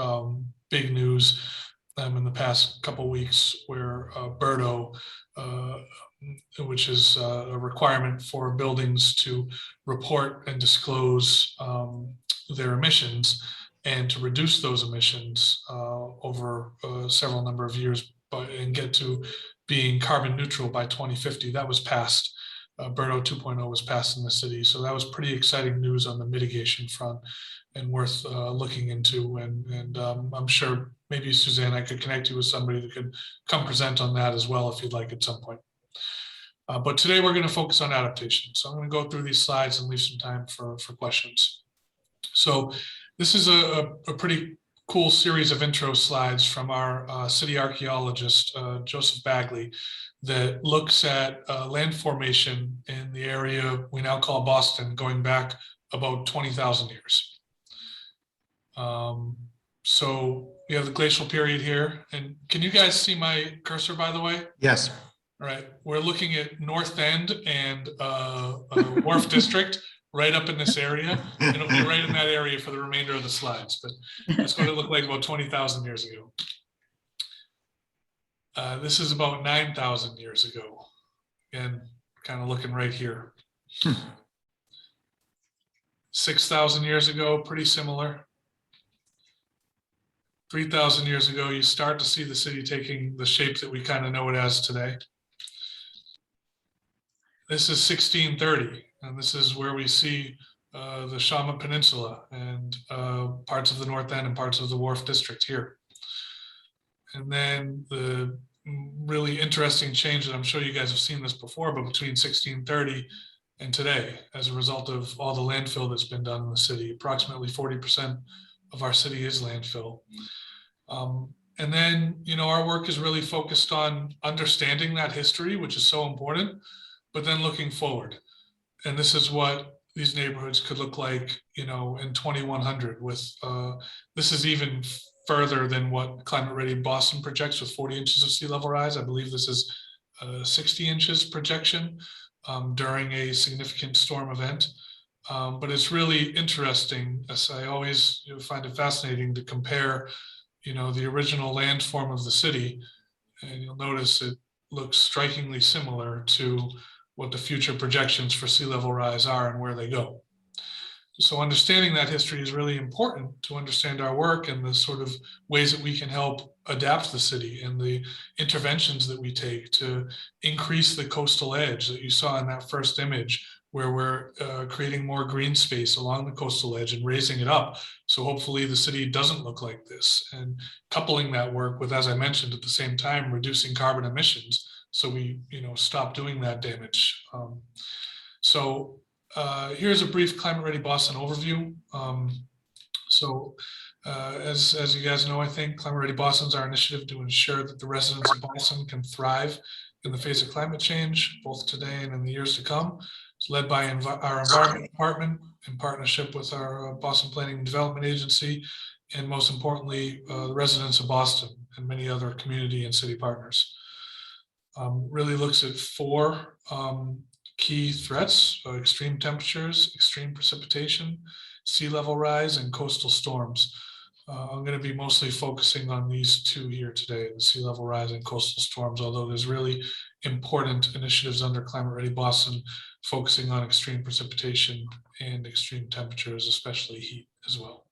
big news in the past couple of weeks where BERDO, which is a requirement for buildings to report and disclose their emissions and to reduce those emissions over several number of years and get to being carbon neutral by 2050. That was passed. BERDO 2.0 was passed in the city. So that was pretty exciting news on the mitigation front and worth looking into. And I'm sure maybe Suzanne, I could connect you with somebody that could come present on that as well if you'd like at some point. But today we're going to focus on adaptation. So I'm going to go through these slides and leave some time for questions. So this is a pretty cool series of intro slides from our city archaeologist, Joseph Bagley, that looks at land formation in the area we now call Boston, going back about 20,000 years. So we have the glacial period here. And can you guys see my cursor, by the way? Yes. All right, we're looking at North End and Wharf District right up in this area. And it'll be right in that area for the remainder of the slides, but that's what it looked like about 20,000 years ago. This is about 9,000 years ago. And kind of looking right here. 6,000 years ago, pretty similar. 3,000 years ago, you start to see the city taking the shape that we kind of know it as today. This is 1630, and this is where we see the Shawmut Peninsula and parts of the North End and parts of the Wharf District here. And then the really interesting change that I'm sure you guys have seen this before, but between 1630 and today, as a result of all the landfill that's been done in the city, approximately 40% of our city is landfill. And then, you know, our work is really focused on understanding that history, which is so important, but then looking forward. And this is what these neighborhoods could look like, you know, in 2100 with, this is even further than what Climate Ready Boston projects with 40 inches of sea level rise. I believe this is 60 inches projection during a significant storm event. But it's really interesting, as I always find it fascinating to compare, you know, the original landform of the city, and you'll notice it looks strikingly similar to what the future projections for sea level rise are and where they go. So understanding that history is really important to understand our work and the sort of ways that we can help adapt the city and the interventions that we take to increase the coastal edge that you saw in that first image, where we're creating more green space along the coastal edge and raising it up. So hopefully the city doesn't look like this, and coupling that work with, as I mentioned, at the same time, reducing carbon emissions. So we, stop doing that damage. Here's a brief Climate Ready Boston overview. As you guys know, I think Climate Ready Boston is our initiative to ensure that the residents of Boston can thrive in the face of climate change, both today and in the years to come. It's led by our environment department in partnership with our Boston Planning and Development Agency, and most importantly, the residents of Boston and many other community and city partners. Really looks at 4 key threats: extreme temperatures, extreme precipitation, sea level rise, and coastal storms. I'm going to be mostly focusing on these 2 here today, the sea level rise and coastal storms, although there's really important initiatives under Climate Ready Boston focusing on extreme precipitation and extreme temperatures, especially heat as well.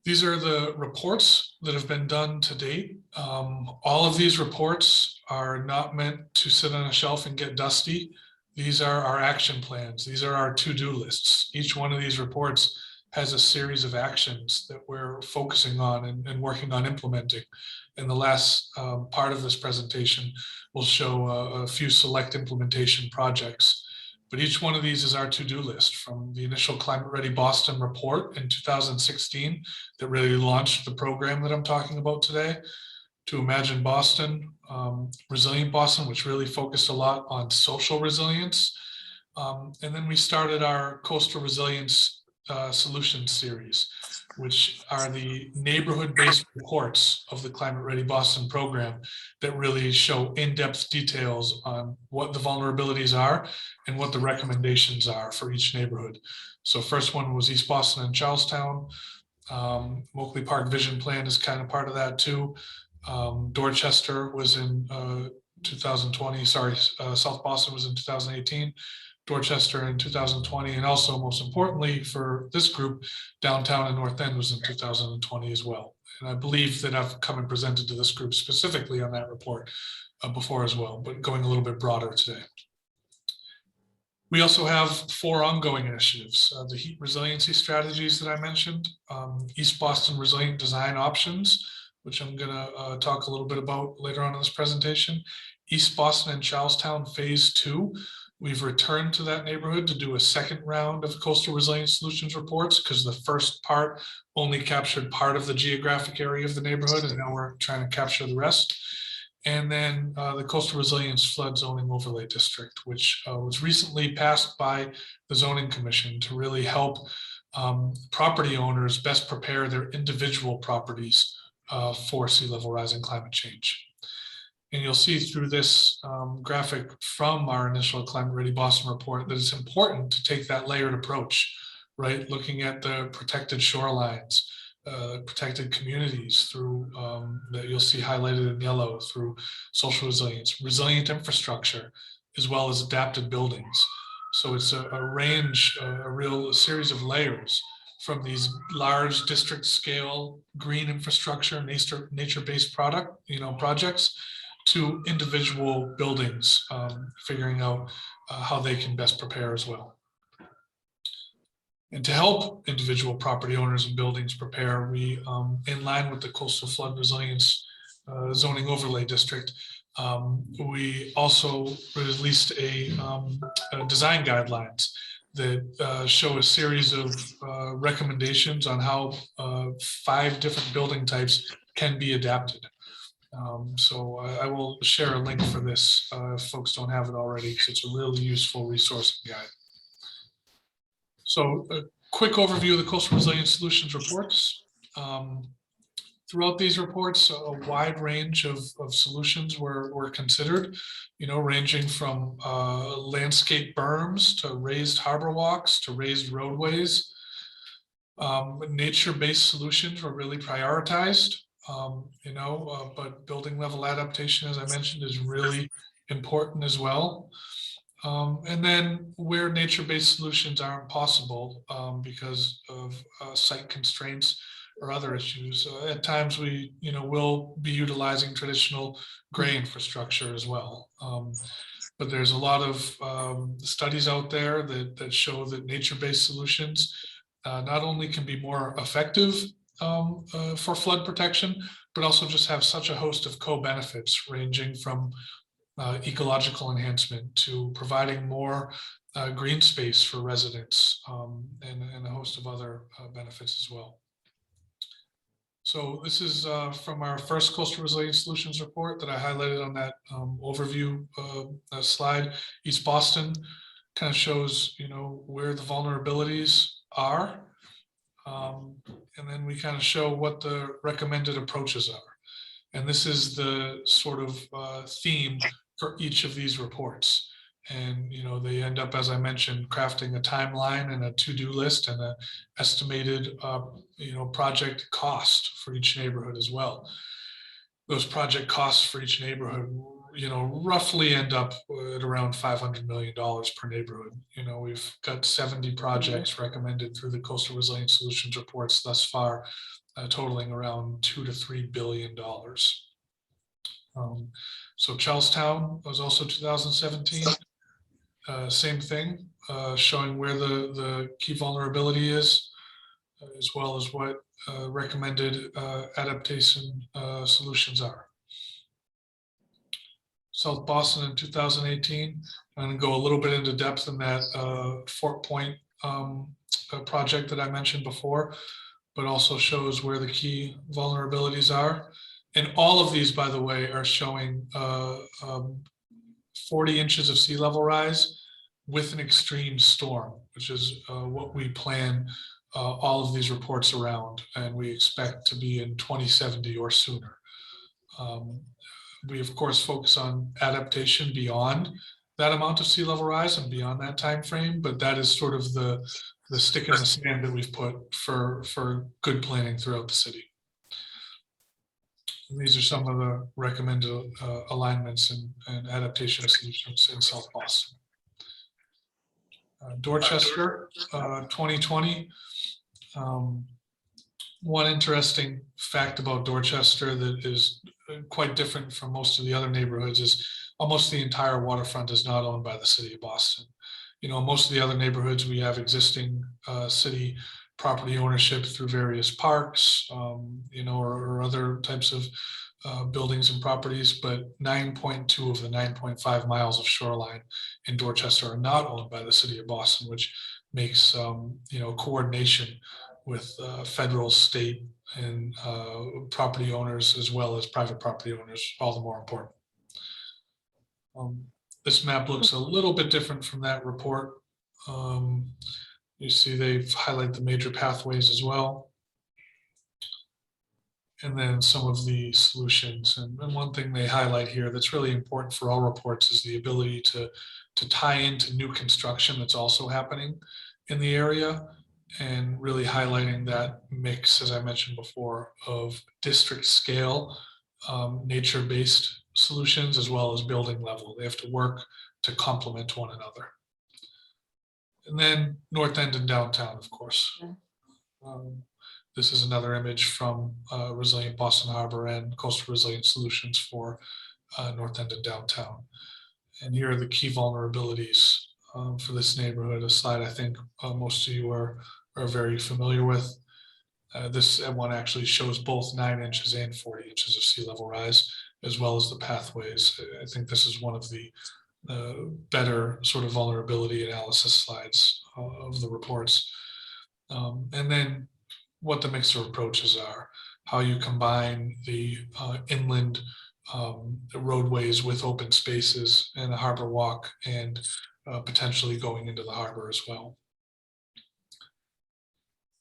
These are the reports that have been done to date. All of these reports are not meant to sit on a shelf and get dusty. These are our action plans. These are our to-do lists. Each one of these reports has a series of actions that we're focusing on and working on implementing. And the last part of this presentation will show a few select implementation projects. But each one of these is our to-do list, from the initial Climate Ready Boston report in 2016 that really launched the program that I'm talking about today, to Imagine Boston, Resilient Boston, which really focused a lot on social resilience. And then we started our Coastal Resilience Solutions series, which are the neighborhood-based reports of the Climate Ready Boston program that really show in-depth details on what the vulnerabilities are and what the recommendations are for each neighborhood. So first one was East Boston and Charlestown. Moakley Park Vision Plan is kind of part of that too. Dorchester was in 2020, South Boston was in 2018. Dorchester in 2020, and also most importantly for this group, downtown and North End was in 2020 as well. And I believe that I've come and presented to this group specifically on that report before as well, but going a little bit broader today. We also have 4 ongoing initiatives: the heat resiliency strategies that I mentioned, East Boston Resilient Design Options, which I'm going to talk a little bit about later on in this presentation, East Boston and Charlestown Phase 2. We've returned to that neighborhood to do a second round of Coastal Resilience Solutions reports because the first part only captured part of the geographic area of the neighborhood, and now we're trying to capture the rest. And then the Coastal Resilience Flood Zoning Overlay District, which was recently passed by the Zoning Commission to really help property owners best prepare their individual properties for sea level rise and climate change. And you'll see through this graphic from our initial Climate Ready Boston report that it's important to take that layered approach, right? Looking at the protected shorelines, protected communities through that you'll see highlighted in yellow, through social resilience, resilient infrastructure, as well as adapted buildings. So it's a range, a real series of layers, from these large district scale green infrastructure, nature-based projects, to individual buildings, figuring out how they can best prepare as well. And to help individual property owners and buildings prepare, we, in line with the Coastal Flood Resilience Zoning Overlay District, we also released a design guidelines that show a series of recommendations on how 5 different building types can be adapted. So I will share a link for this if folks don't have it already, because it's a really useful resource and guide. So a quick overview of the Coastal Resilience Solutions reports. Throughout these reports, a wide range of solutions were considered, ranging from landscape berms to raised harbor walks to raised roadways. Nature-based solutions were really prioritized. But building level adaptation, as I mentioned, is really important as well. And then where nature-based solutions aren't possible because of site constraints or other issues, at times we, will be utilizing traditional gray infrastructure as well. But there's a lot of studies out there that show that nature-based solutions not only can be more effective for flood protection, but also just have such a host of co-benefits ranging from ecological enhancement to providing more green space for residents and a host of other benefits as well. So this is from our first Coastal Resilience Solutions report that I highlighted on that overview slide. East Boston kind of shows, where the vulnerabilities are. And then we kind of show what the recommended approaches are. And this is the sort of theme for each of these reports. And, they end up, as I mentioned, crafting a timeline and a to-do list and an estimated, project cost for each neighborhood as well. Those project costs for each neighborhood, roughly end up at around $500 million per neighborhood. We've got 70 projects recommended through the Coastal Resilience Solutions reports thus far, totaling around $2 to $3 billion. So Charlestown was also 2017. Same thing, showing where the key vulnerability is, as well as what recommended adaptation solutions are. South Boston in 2018, I'm going to go a little bit into depth in that Fort Point project that I mentioned before, but also shows where the key vulnerabilities are. And all of these, by the way, are showing 40 inches of sea level rise with an extreme storm, which is what we plan all of these reports around, and we expect to be in 2070 or sooner. We of course focus on adaptation beyond that amount of sea level rise and beyond that time frame, but that is sort of the stick in the sand that we've put for good planning throughout the city. And these are some of the recommended alignments and adaptation solutions in South Boston. Dorchester, 2020. One interesting fact about Dorchester that is quite different from most of the other neighborhoods is almost the entire waterfront is not owned by the city of Boston. Most of the other neighborhoods, we have existing city property ownership through various parks, or other types of buildings and properties, but 9.2 of the 9.5 miles of shoreline in Dorchester are not owned by the city of Boston, which makes coordination with federal, state, and property owners, as well as private property owners, all the more important. This map looks a little bit different from that report. You see they've highlighted the major pathways as well. And then some of the solutions. And one thing they highlight here that's really important for all reports is the ability to tie into new construction that's also happening in the area, and really highlighting that mix, as I mentioned before, of district scale, nature-based solutions, as well as building level. They have to work to complement one another. And then North End and downtown, of course. This is another image from Resilient Boston Harbor and Coastal Resilience Solutions for North End and downtown. And here are the key vulnerabilities for this neighborhood, a slide I think most of you are very familiar with. This one actually shows both 9 inches and 40 inches of sea level rise, as well as the pathways. I think this is one of the better sort of vulnerability analysis slides of the reports. And then what the mixer approaches are, how you combine the inland the roadways with open spaces and a harbor walk, and potentially going into the harbor as well.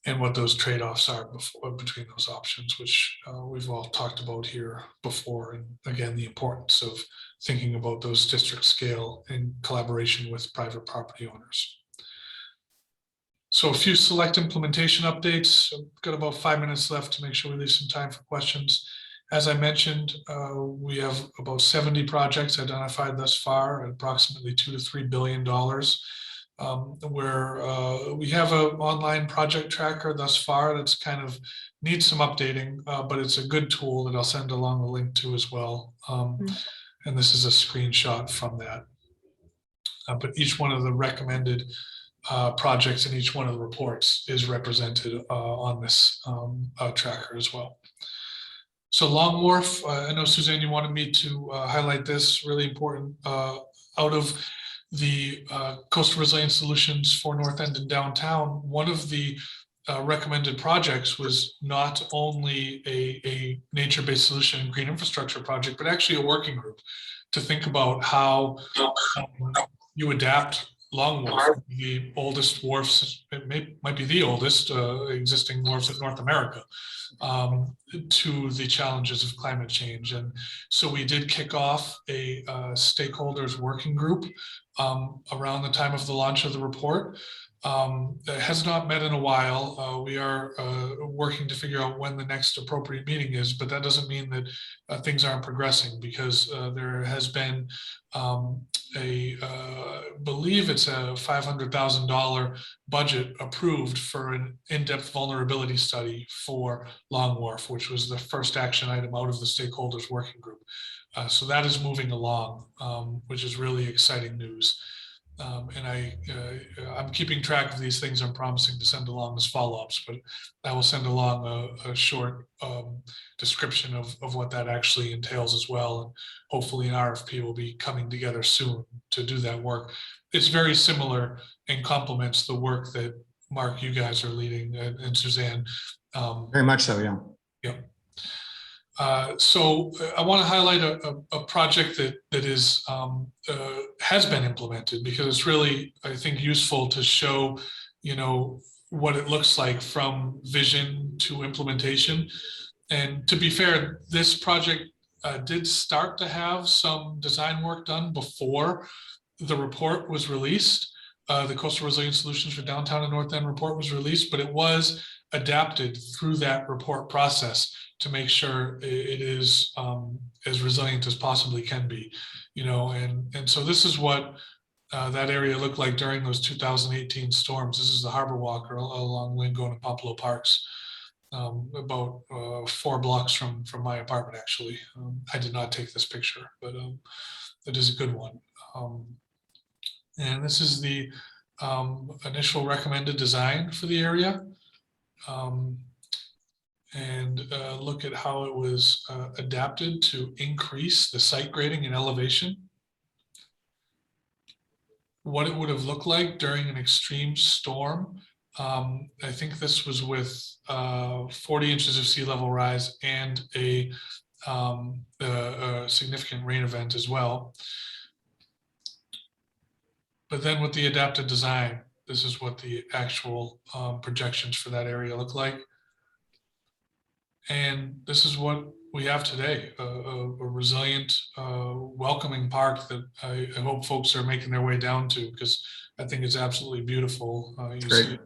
And what those trade-offs are between those options, which we've all talked about here before. And again, the importance of thinking about those district scale in collaboration with private property owners. So a few select implementation updates. I've got about 5 minutes left to make sure we leave some time for questions. As I mentioned, we have about 70 projects identified thus far at approximately $2 to $3 billion. Where we have an online project tracker thus far that's kind of needs some updating, but it's a good tool that I'll send along the link to as well. And this is a screenshot from that. But each one of the recommended projects in each one of the reports is represented on this tracker as well. So Long Wharf, I know Suzanne, you wanted me to highlight this really important. Out of the Coastal Resilience Solutions for North End and Downtown, one of the recommended projects was not only a nature-based solution and green infrastructure project, but actually a working group to think about how you adapt Long Wharf, the oldest wharfs, it might be the oldest existing wharfs in North America, to the challenges of climate change. And so we did kick off a stakeholders working group around the time of the launch of the report. It has not met in a while. We are working to figure out when the next appropriate meeting is, but that doesn't mean that things aren't progressing, because there has been believe it's a $500,000 budget approved for an in-depth vulnerability study for Long Wharf, which was the first action item out of the stakeholders working group. So that is moving along, which is really exciting news. And I'm keeping track of these things I'm promising to send along as follow-ups, but I will send along a short description of what that actually entails as well. And hopefully an RFP will be coming together soon to do that work. It's very similar and complements the work that Mark, you guys are leading, and Suzanne. Very much so, yeah. Yeah. So I want to highlight a project that is has been implemented, because it's really, I think, useful to show, what it looks like from vision to implementation. And to be fair, this project did start to have some design work done before the report was released. The Coastal Resilience Solutions for Downtown and North End report was released, but it was adapted through that report process to make sure it is as resilient as possibly can be, and so this is what that area looked like during those 2018 storms. This is the Harbor Walk along Langone and Popolo Parks, about 4 blocks from my apartment, actually. I did not take this picture, but it is a good one. And this is the initial recommended design for the area. And look at how it was adapted to increase the site grading and elevation. What it would have looked like during an extreme storm. I think this was with 40 inches of sea level rise and a significant rain event as well. But then with the adapted design, this is what the actual projections for that area look like. And this is what we have today, a resilient, welcoming park that I hope folks are making their way down to, because I think it's absolutely beautiful. You see,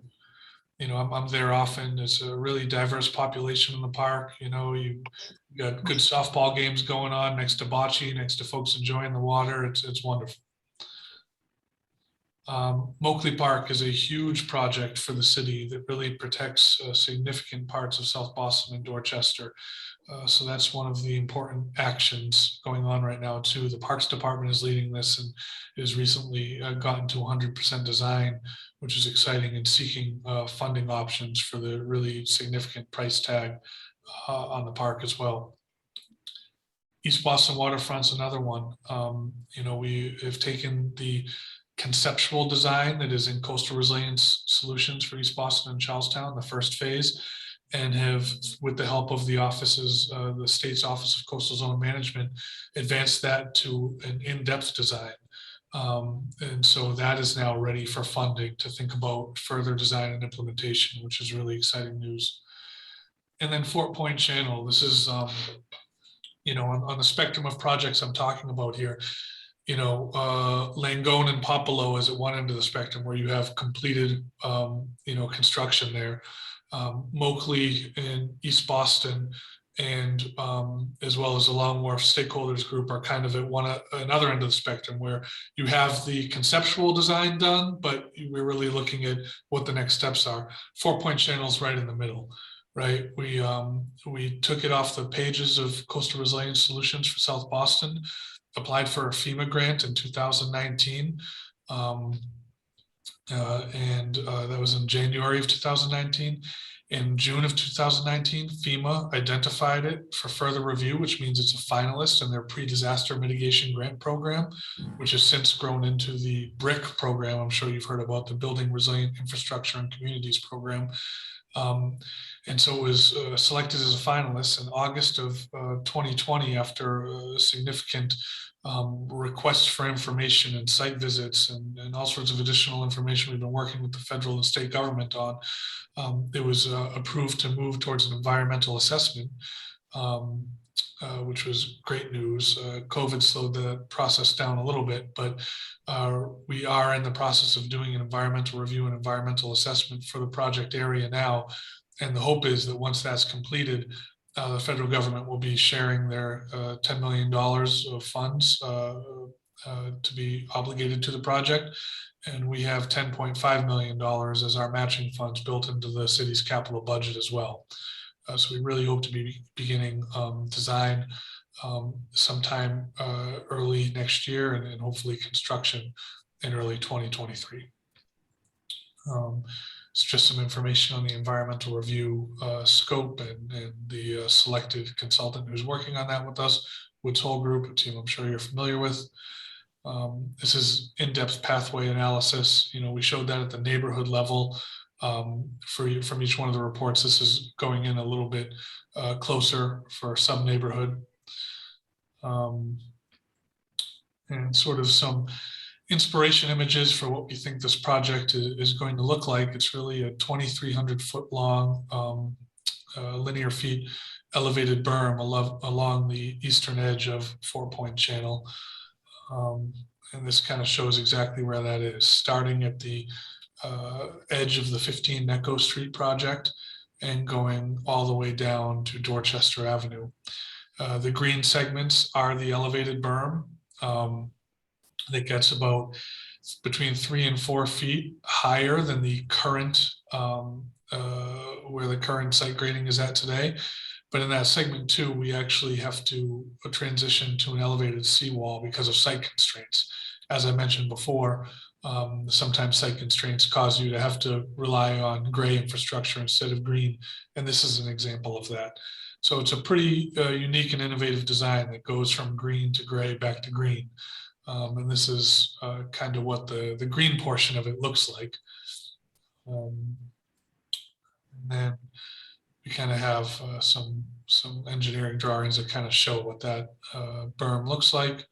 I'm there often. It's a really diverse population in the park. You got good softball games going on next to bocce, next to folks enjoying the water. It's wonderful. Moakley Park is a huge project for the city that really protects significant parts of South Boston and Dorchester. So that's one of the important actions going on right now too. The Parks Department is leading this and has recently gotten to 100% design, which is exciting, and seeking funding options for the really significant price tag on the park as well. East Boston Waterfront's another one. We have taken the conceptual design that is in Coastal Resilience Solutions for East Boston and Charlestown, the first phase, and have, with the help of the offices, the state's Office of Coastal Zone Management, advanced that to an in-depth design. And so that is now ready for funding to think about further design and implementation, which is really exciting news. And then Fort Point Channel, this is, on the spectrum of projects I'm talking about here, Langone and Popolo is at one end of the spectrum where you have completed, construction there. Moakley in East Boston and as well as the Long Wharf stakeholders group are kind of at another end of the spectrum, where you have the conceptual design done, but we're really looking at what the next steps are. 4-point channel's right in the middle, right? We took it off the pages of Coastal Resilience Solutions for South Boston, applied for a FEMA grant in 2019. That was in January of 2019. In June of 2019, FEMA identified it for further review, which means it's a finalist in their pre-disaster mitigation grant program, which has since grown into the BRIC program. I'm sure you've heard about the Building Resilient Infrastructure and Communities program. And so it was selected as a finalist in August of 2020 after significant requests for information and site visits and all sorts of additional information we've been working with the federal and state government on. It was approved to move towards an environmental assessment, which was great news. COVID slowed the process down a little bit, but we are in the process of doing an environmental review and environmental assessment for the project area now. And the hope is that once that's completed, the federal government will be sharing their $10 million of funds to be obligated to the project. And we have $10.5 million as our matching funds built into the city's capital budget as well. So we really hope to be beginning design sometime early next year, and hopefully construction in early 2023. It's just some information on the environmental review scope and the selected consultant who's working on that with us, Woods Hole Group, a team I'm sure you're familiar with. This is in-depth pathway analysis. You know, we showed that at the neighborhood level from each one of the reports. This is going in a little bit closer for some neighborhood, and sort of some inspiration images for what we think this project is going to look like. It's really a 2,300 foot long linear feet elevated berm along the eastern edge of 4-point channel. And this kind of shows exactly where that is, starting at the edge of the 15 Necco Street project and going all the way down to Dorchester Avenue. The green segments are the elevated berm. That gets about between 3 and 4 feet higher than the current, where the current site grading is at today. But in that segment too, we actually have to transition to an elevated seawall because of site constraints. As I mentioned before, sometimes site constraints cause you to have to rely on gray infrastructure instead of green. And this is an example of that. So it's a pretty unique and innovative design that goes from green to gray back to green. And this is kind of what the green portion of it looks like. And then we kind of have some engineering drawings that kind of show what that berm looks like.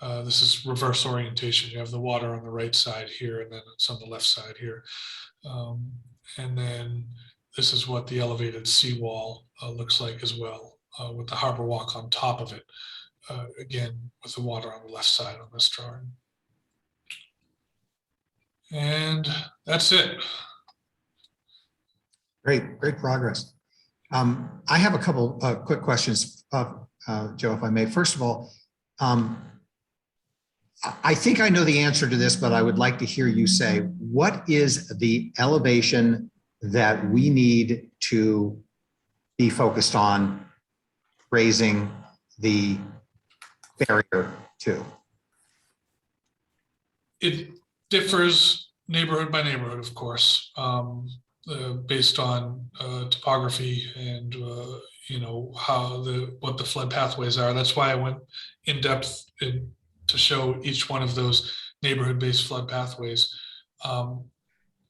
This is reverse orientation. You have the water on the right side here, and then it's on the left side here. And then this is what the elevated seawall looks like as well, with the harbor walk on top of it. Again, with the water on the left side on this drawing. And that's it. Great progress. I have a couple quick questions, Joe, if I may. First of all, I think I know the answer to this, but I would like to hear you say, what is the elevation that we need to be focused on raising the barrier to? It differs neighborhood by neighborhood, of course, based on topography and you know, what the flood pathways are. That's why I went in depth to show each one of those neighborhood-based flood pathways.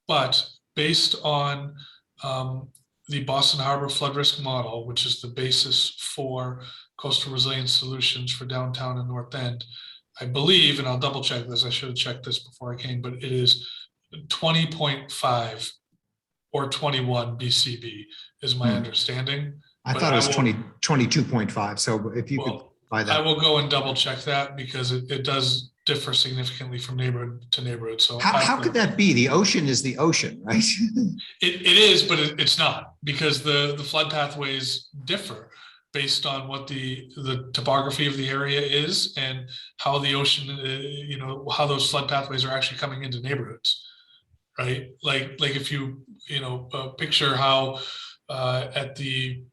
But based on the Boston Harbor Flood Risk Model, which is the basis for Coastal Resilience Solutions for downtown and North End, I believe, and I'll double check this, I should have checked this before I came, but it is 20.5 or 21 BCB is my understanding. I thought it was 22.5. So if you could buy that. I will go and double check that because it does differ significantly from neighborhood to neighborhood. So how could that be? The ocean is the ocean, right? It is, but it's not, because the flood pathways differ. based on what the topography of the area is and how the ocean, how those flood pathways are actually coming into neighborhoods, right? Like if you, picture how at the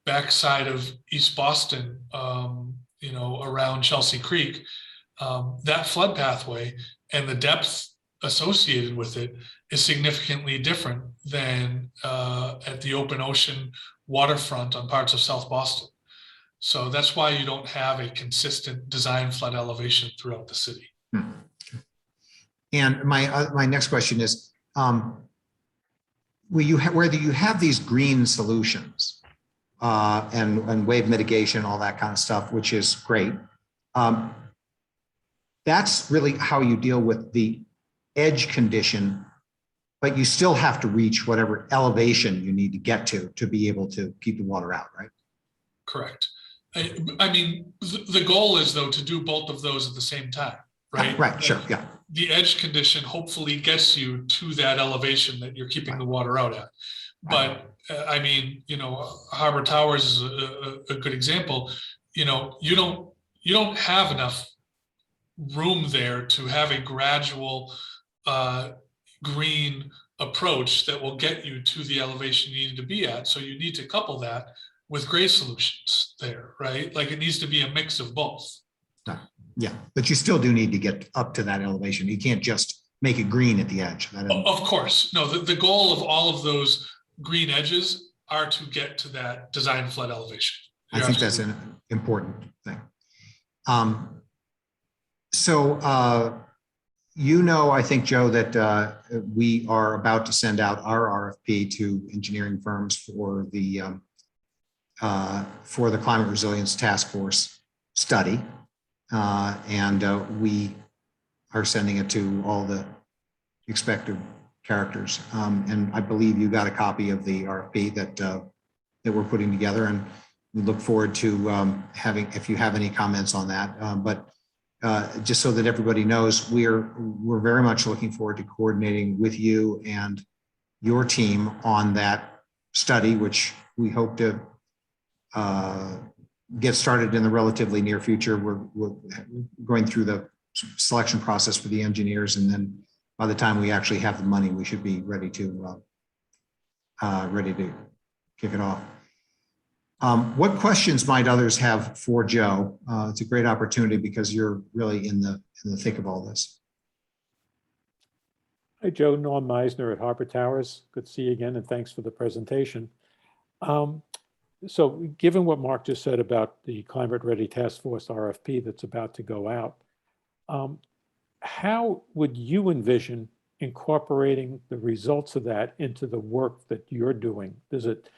backside of East Boston, around Chelsea Creek, that flood pathway and the depth associated with it is significantly different than at the open ocean waterfront on parts of South Boston. So that's why you don't have a consistent design flood elevation throughout the city. And my next question is, whether you have these green solutions and wave mitigation, all that kind of stuff, which is great. That's really how you deal with the edge condition, but you still have to reach whatever elevation you need to get to be able to keep the water out, right? Correct. I mean, the goal is though to do both of those at the same time, right? Right, sure, yeah. The edge condition hopefully gets you to that elevation that you're keeping the water out at. But I mean, Harbor Towers is a good example. You don't have enough room there to have a gradual green approach that will get you to the elevation you need to be at. So you need to couple that with gray solutions there, right? Like it needs to be a mix of both. Yeah, but you still do need to get up to that elevation. You can't just make it green at the edge. Of course. No, the goal of all of those green edges are to get to that design flood elevation. I think that's an important thing. I think, Joe, that we are about to send out our RFP to engineering firms for the Climate Resilience Task Force study. We are sending it to all the expected characters. And I believe you got a copy of the RFP that we're putting together, and we look forward to if you have any comments on that. But just so that everybody knows, we're very much looking forward to coordinating with you and your team on that study, which we hope to get started in the relatively near future. We're going through the selection process for the engineers, and then by the time we actually have the money, we should be ready to kick it off. What questions might others have for Joe? It's a great opportunity because you're really in the thick of all this. Hi, Joe. Norm Meisner at Harbor Towers. Good to see you again, and thanks for the presentation. So given what Mark just said about the Climate Ready Task Force RFP that's about to go out, how would you envision incorporating the results of that into the work that you're doing? Does it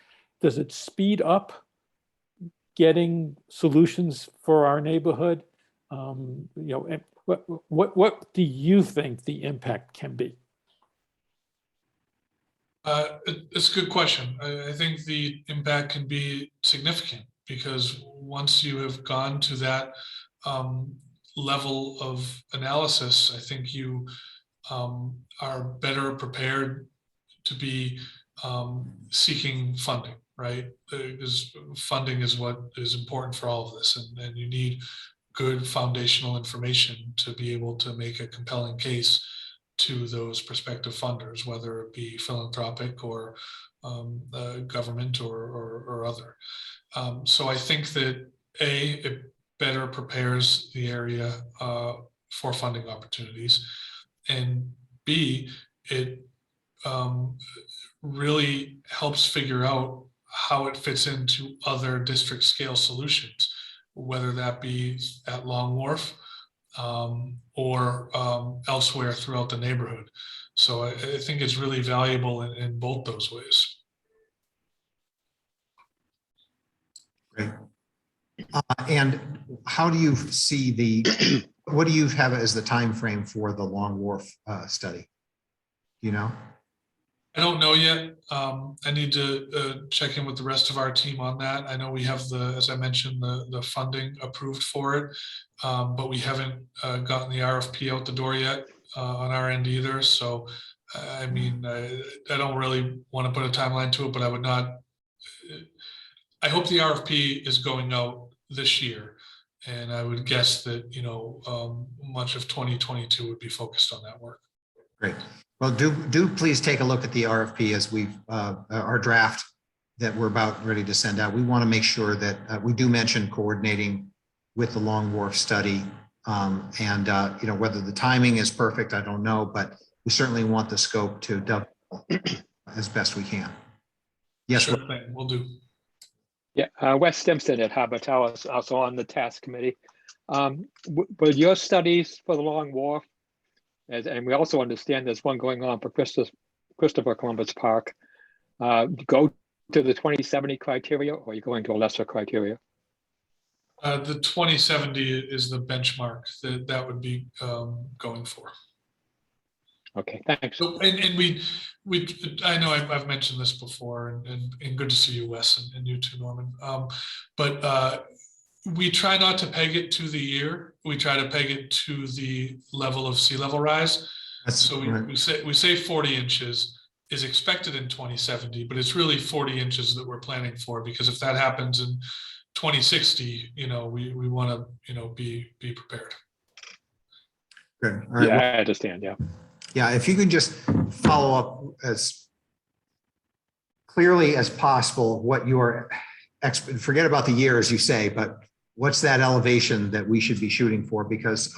speed up getting solutions for our neighborhood? And what do you think the impact can be? It's a good question. I think the impact can be significant because once you have gone to that level of analysis, I think you are better prepared to be seeking funding, right? Because funding is what is important for all of this, and you need good foundational information to be able to make a compelling case to those prospective funders, whether it be philanthropic or government or other. So I think that it better prepares the area for funding opportunities, and B, it really helps figure out how it fits into other district scale solutions, whether that be at Long Wharf or elsewhere throughout the neighborhood. So I think it's really valuable in both those ways. Great. And how do you see what do you have as the time frame for the Long Wharf study? You know? I don't know yet. I need to check in with the rest of our team on that. I know we have as I mentioned, the funding approved for it, but we haven't gotten the RFP out the door yet on our end either. So, I mean, I don't really want to put a timeline to it, but I would not I hope the RFP is going out this year. And I would guess that, much of 2022 would be focused on that work. Great. Well, do please take a look at the RFP as our draft that we're about ready to send out. We want to make sure that we do mention coordinating with the Long Wharf study. Whether the timing is perfect, I don't know, but we certainly want the scope to double as best we can. Yes. Sure thing, we'll do. Yeah, Wes Stimson at Harbor Towers, also on the task committee. With your studies for the Long Wharf, and we also understand there's one going on for Christopher Columbus Park, go to the 2070 criteria, or are you going to a lesser criteria? The 2070 is the benchmark that would be going for. Okay, thanks. So, and I know I've mentioned this before, and good to see you, Wes, and you too, Norman. But we try not to peg it to the year. We try to peg it to the level of sea level rise. So we say 40 inches is expected in 2070, but it's really 40 inches that we're planning for, because if that happens in 2060, we want to, be prepared. Good. All right. Yeah, I understand. Yeah. Yeah, if you could just follow up as clearly as possible what your forget about the year, as you say, but what's that elevation that we should be shooting for? Because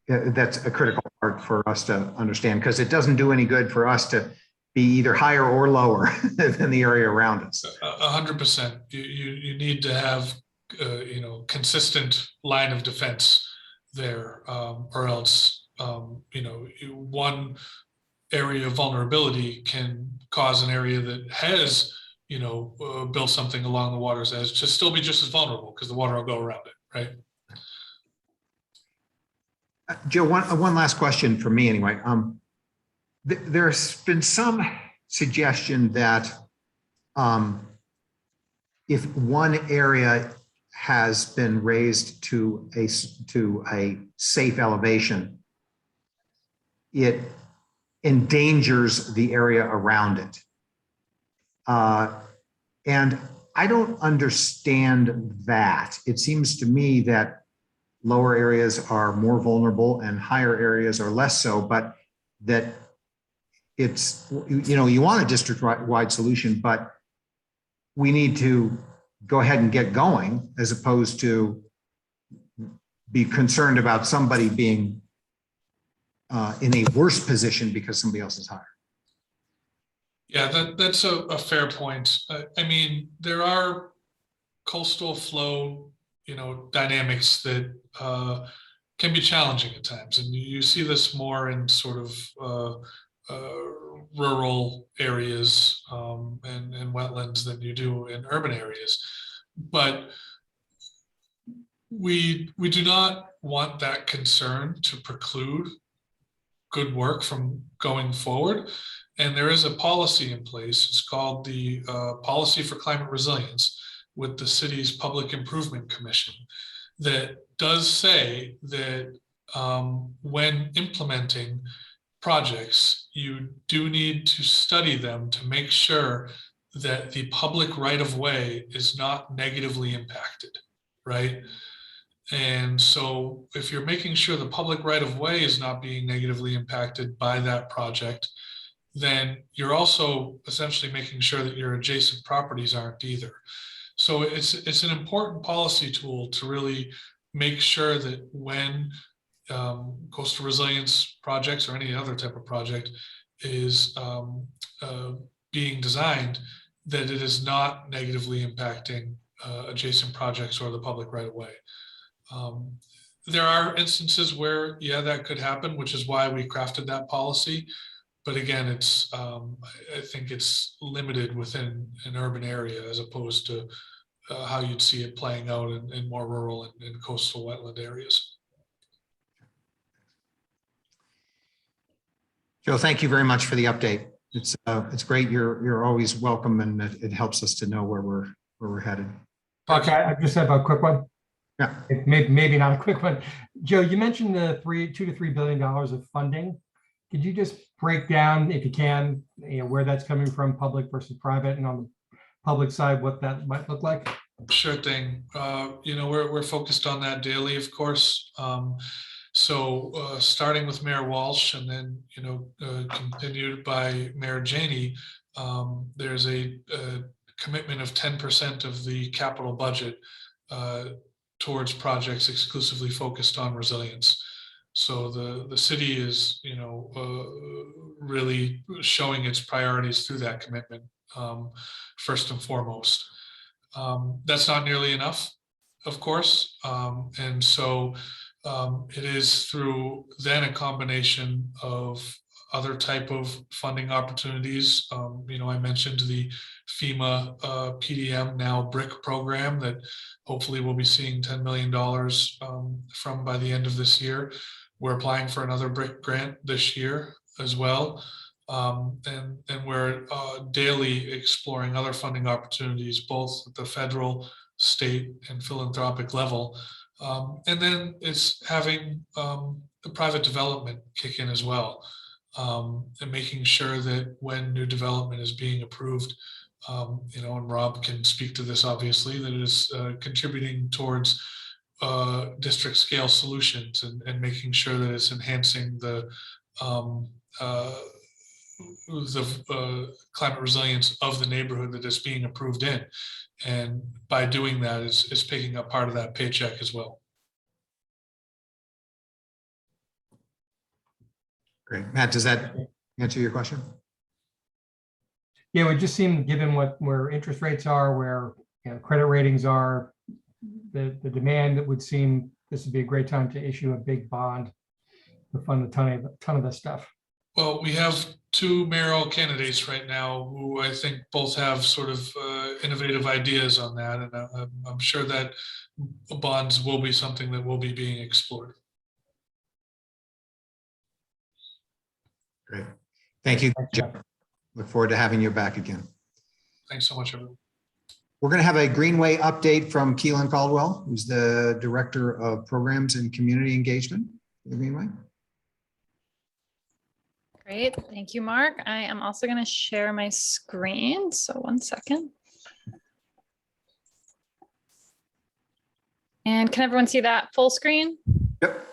that's a critical part for us to understand, because it doesn't do any good for us to be either higher or lower than the area around us. 100%. You need to have consistent line of defense there, or else one area of vulnerability can cause an area that has built something along the water's edge to still be just as vulnerable, because the water will go around it, right? Joe, one last question for me anyway. There's been some suggestion that if one area has been raised to a safe elevation, it endangers the area around it. And I don't understand that. It seems to me that lower areas are more vulnerable and higher areas are less so, but that it's, you want a district-wide solution, but we need to go ahead and get going, as opposed to be concerned about somebody being in a worse position because somebody else is higher. Yeah, that's a fair point. I mean, there are coastal flow, dynamics that can be challenging at times, and you see this more in sort of rural areas and wetlands than you do in urban areas. But we do not want that concern to preclude good work from going forward. And there is a policy in place. It's called the Policy for Climate Resilience with the city's Public Improvement Commission, that does say that when implementing projects, you do need to study them to make sure that the public right-of-way is not negatively impacted, right? And so if you're making sure the public right-of-way is not being negatively impacted by that project, then you're also essentially making sure that your adjacent properties aren't either. So it's an important policy tool to really make sure that when coastal resilience projects or any other type of project is being designed, that it is not negatively impacting adjacent projects or the public right of way. There are instances where, yeah, that could happen, which is why we crafted that policy. But again, it's I think it's limited within an urban area as opposed to how you'd see it playing out in more rural and coastal wetland areas. Joe, thank you very much for the update. It's great. You're always welcome, and it helps us to know where we're headed. Okay, I just have a quick one. Yeah, maybe not a quick one. Joe, you mentioned the $2 to $3 billion of funding. Could you just break down, if you can, where that's coming from, public versus private, and on the public side what that might look like? Sure thing. We're focused on that daily, of course. Starting with Mayor Walsh and then, continued by Mayor Janey, there's a commitment of 10% of the capital budget towards projects exclusively focused on resilience. So the city is, really showing its priorities through that commitment, first and foremost. That's not nearly enough, of course. And so it is through then a combination of other type of funding opportunities. I mentioned the FEMA PDM now BRIC program that hopefully we'll be seeing $10 million from by the end of this year. We're applying for another BRIC grant this year as well. And we're daily exploring other funding opportunities, both at the federal, state, and philanthropic level. And then it's having the private development kick in as well, and making sure that when new development is being approved, and Rob can speak to this obviously, that it is contributing towards district scale solutions and making sure that it's enhancing the climate resilience of the neighborhood that is being approved in. And by doing that is picking up part of that paycheck as well. Great. Matt, does that answer your question? Yeah, it would just seem, given where interest rates are, where credit ratings are, the demand, that would seem this would be a great time to issue a big bond to fund a ton of this stuff. Well, we have two mayoral candidates right now who I think both have sort of innovative ideas on that. And I'm sure that bonds will be something that will be being explored. Great. Thank you, Jeff. Look forward to having you back again. Thanks so much, everyone. We're going to have a Greenway update from Keelin Caldwell, who's the Director of Programs and Community Engagement for the Greenway. Great, thank you, Mark. I am also going to share my screen, so 1 second. And can everyone see that full screen? Yep.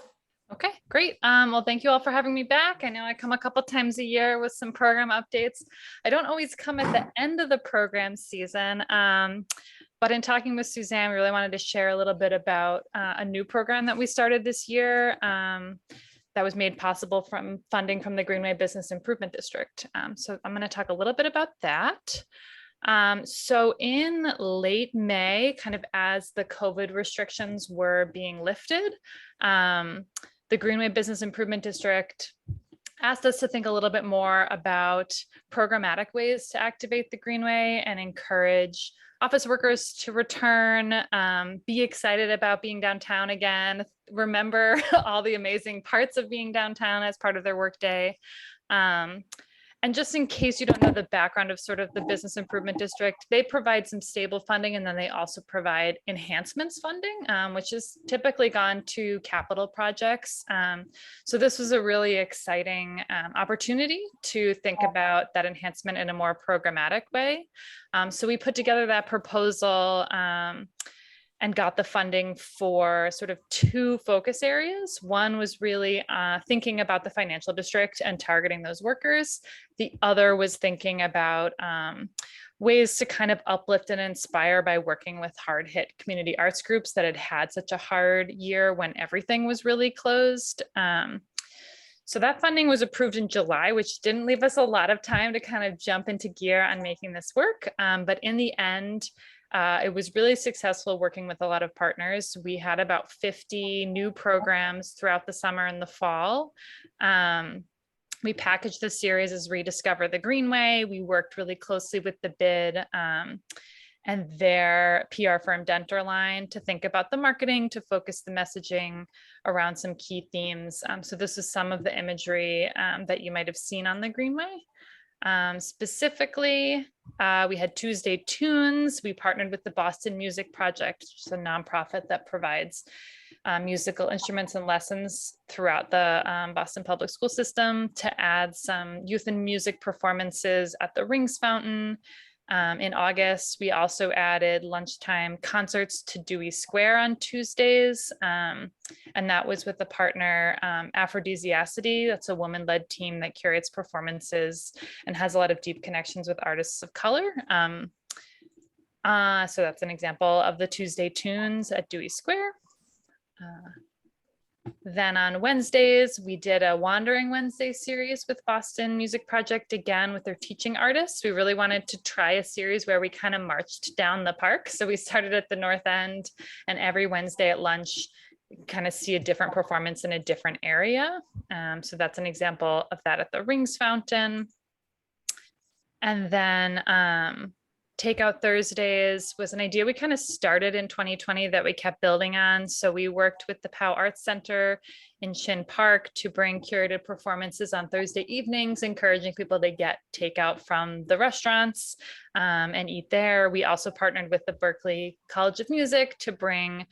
Okay, great. Well, thank you all for having me back. I know I come a couple times a year with some program updates. I don't always come at the end of the program season, but in talking with Suzanne, we really wanted to share a little bit about a new program that we started this year. That was made possible from funding from the Greenway Business Improvement District. So I'm going to talk a little bit about that. So in late May, kind of as the COVID restrictions were being lifted, the Greenway Business Improvement District asked us to think a little bit more about programmatic ways to activate the Greenway and encourage office workers to return, be excited about being downtown again, remember all the amazing parts of being downtown as part of their workday. And just in case you don't know the background of sort of the Business Improvement District, they provide some stable funding, and then they also provide enhancements funding, which is typically gone to capital projects. So this was a really exciting opportunity to think about that enhancement in a more programmatic way. So we put together that proposal and got the funding for sort of two focus areas. One was really thinking about the financial district and targeting those workers. The other was thinking about ways to kind of uplift and inspire by working with hard hit community arts groups that had had such a hard year when everything was really closed. So that funding was approved in July, which didn't leave us a lot of time to kind of jump into gear on making this work. But in the end, it was really successful working with a lot of partners. We had about 50 new programs throughout the summer and the fall. We packaged the series as Rediscover the Greenway. We worked really closely with the bid and their PR firm Denterline to think about the marketing, to focus the messaging around some key themes. So this is some of the imagery that you might have seen on the Greenway. Specifically, we had Tuesday Tunes. We partnered with the Boston Music Project, which is a nonprofit that provides musical instruments and lessons throughout the Boston public school system, to add some youth and music performances at the Rings Fountain. In August, we also added lunchtime concerts to Dewey Square on Tuesdays. And that was with the partner Aphrodisiacity. That's a woman-led team that curates performances and has a lot of deep connections with artists of color. So that's an example of the Tuesday tunes at Dewey Square. Then on Wednesdays, we did a Wandering Wednesday series with Boston Music Project, again with their teaching artists. We really wanted to try a series where we kind of marched down the park. So we started at the North End, and every Wednesday at lunch, kind of see a different performance in a different area. So that's an example of that at the Rings Fountain. And then Takeout Thursdays was an idea we kind of started in 2020 that we kept building on. So we worked with the Powell Arts Center in Shin Park to bring curated performances on Thursday evenings, encouraging people to get takeout from the restaurants and eat there. We also partnered with the Berklee College of Music to bring